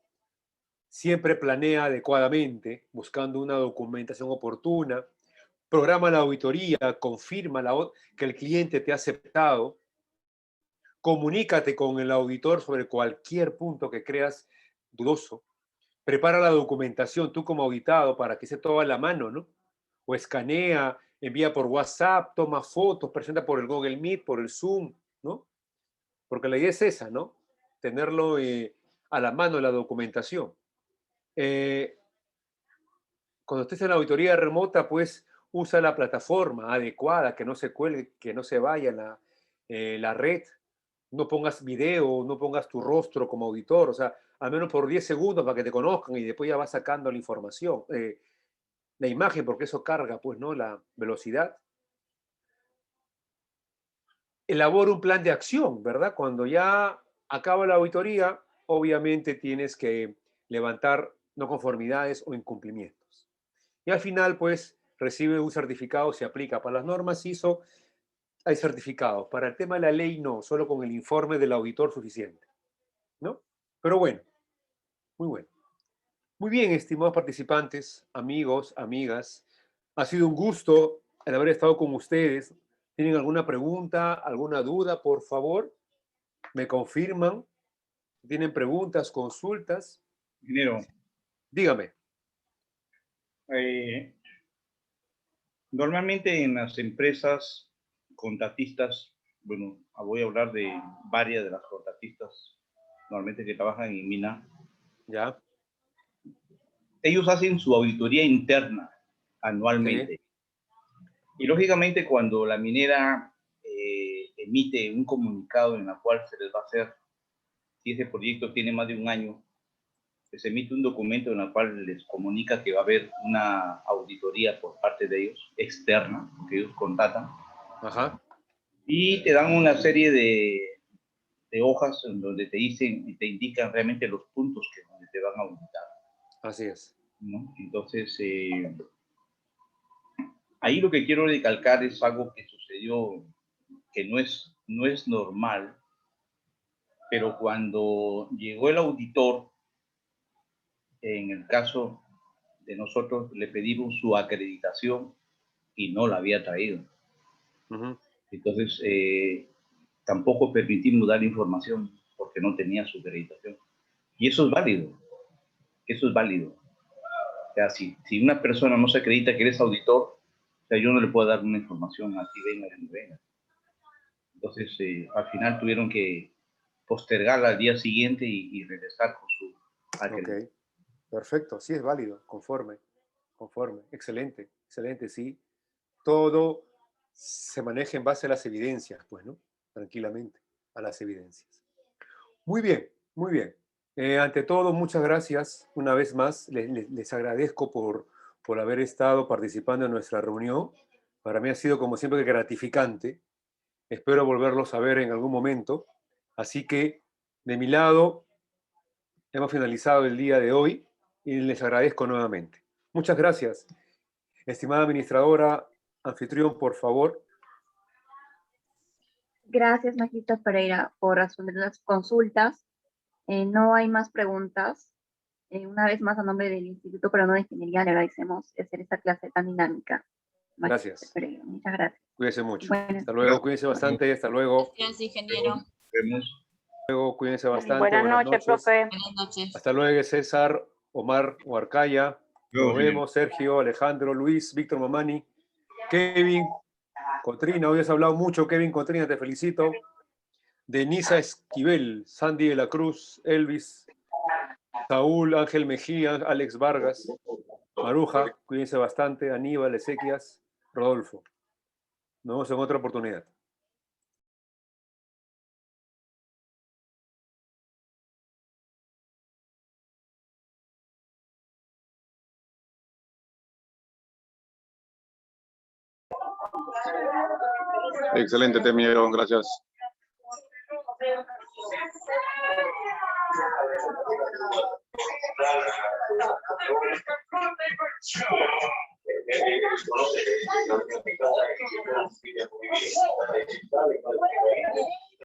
Siempre planea adecuadamente, buscando una documentación oportuna, programa la auditoría, confirma que el cliente te ha aceptado, comunícate con el auditor sobre cualquier punto que creas dudoso, prepara la documentación tú como auditado para que esté todo a la mano, ¿no? O escanea, envía por WhatsApp, toma fotos, presenta por el Google Meet, por el Zoom, ¿no? Porque la idea es esa, ¿no? Tenerlo a la mano la documentación. Cuando estés en la auditoría remota, pues usa la plataforma adecuada, que no se cuelgue, que no se vaya la red. No pongas video, no pongas tu rostro como auditor, o sea, al menos por 10 segundos para que te conozcan y después ya vas sacando la información, la imagen, porque eso carga, pues, ¿no? La velocidad. Elabora un plan de acción, ¿verdad? Cuando ya acaba la auditoría, obviamente tienes que levantar no conformidades o incumplimientos. Y al final, pues, recibe un certificado, se aplica. Para las normas ISO hay certificados. Para el tema de la ley, no, solo con el informe del auditor suficiente, ¿no? Pero bueno, muy bueno. Muy bien, estimados participantes, amigos, amigas. Ha sido un gusto el haber estado con ustedes. ¿Tienen alguna pregunta, alguna duda, por favor? ¿Me confirman? ¿Tienen preguntas, consultas? Ingeniero, Dígame. eh, normalmente en las empresas contratistas, bueno, voy a hablar de varias de las contratistas normalmente que trabajan en mina, ¿Ya? ellos hacen su auditoría interna anualmente. Sí. Y lógicamente cuando la minera emite un comunicado en el cual se les va a hacer, si ese proyecto tiene más de un año, se emite un documento en el cual les comunica que va a haber una auditoría por parte de ellos, externa, que ellos contratan, Ajá. y te dan una serie de hojas en donde te dicen y te indican realmente los puntos que donde te van a auditar, Así es. ¿no? Entonces, ahí lo que quiero recalcar es algo que sucedió que no es normal, pero cuando llegó el auditor, en el caso de nosotros le pedimos su acreditación y no la había traído. Uh-huh. Entonces, tampoco permitimos dar información porque no tenía su acreditación. Y eso es válido, eso es válido. O sea, si una persona no se acredita que eres auditor, o sea, yo no le puedo dar una información a ti, venga, venga. Entonces, al final tuvieron que postergarla al día siguiente y regresar con su acreditación. Ok. Perfecto, sí es válido, conforme. Excelente, excelente, sí. Todo se maneja en base a las evidencias, pues, ¿no? Tranquilamente, a las evidencias. Muy bien, muy bien. Ante todo, muchas gracias una vez más. Les agradezco por haber estado participando en nuestra reunión. Para mí ha sido, como siempre, gratificante. Espero volverlos a ver en algún momento. Así que, de mi lado, hemos finalizado el día de hoy y les agradezco nuevamente. Muchas gracias. Estimada administradora, anfitrión, por favor. Gracias, Magistra Pereira, por responder las consultas. No hay más preguntas. Una vez más, a nombre del Instituto Peruano de Ingeniería, le agradecemos hacer esta clase tan dinámica. Magistra Gracias. Pereira, muchas gracias. Cuídense mucho. Buenas Hasta luego, cuídense bastante. Hasta luego. Gracias, ingeniero. Vemos. Luego, cuídense bastante. Buenas noches, profe. Buenas noches. Hasta luego, César, Omar, Huarcaya. Nos vemos, Sergio, Alejandro, Luis, Víctor Mamani, Kevin, Cotrina. Hoy has hablado mucho, Kevin Cotrina, te felicito. Denisa Esquivel, Sandy de la Cruz, Elvis, Saúl, Ángel Mejía, Alex Vargas, Maruja, cuídense bastante, Aníbal, Ezequias, Rodolfo. Nos vemos en otra oportunidad. Excelente, Temiro, gracias.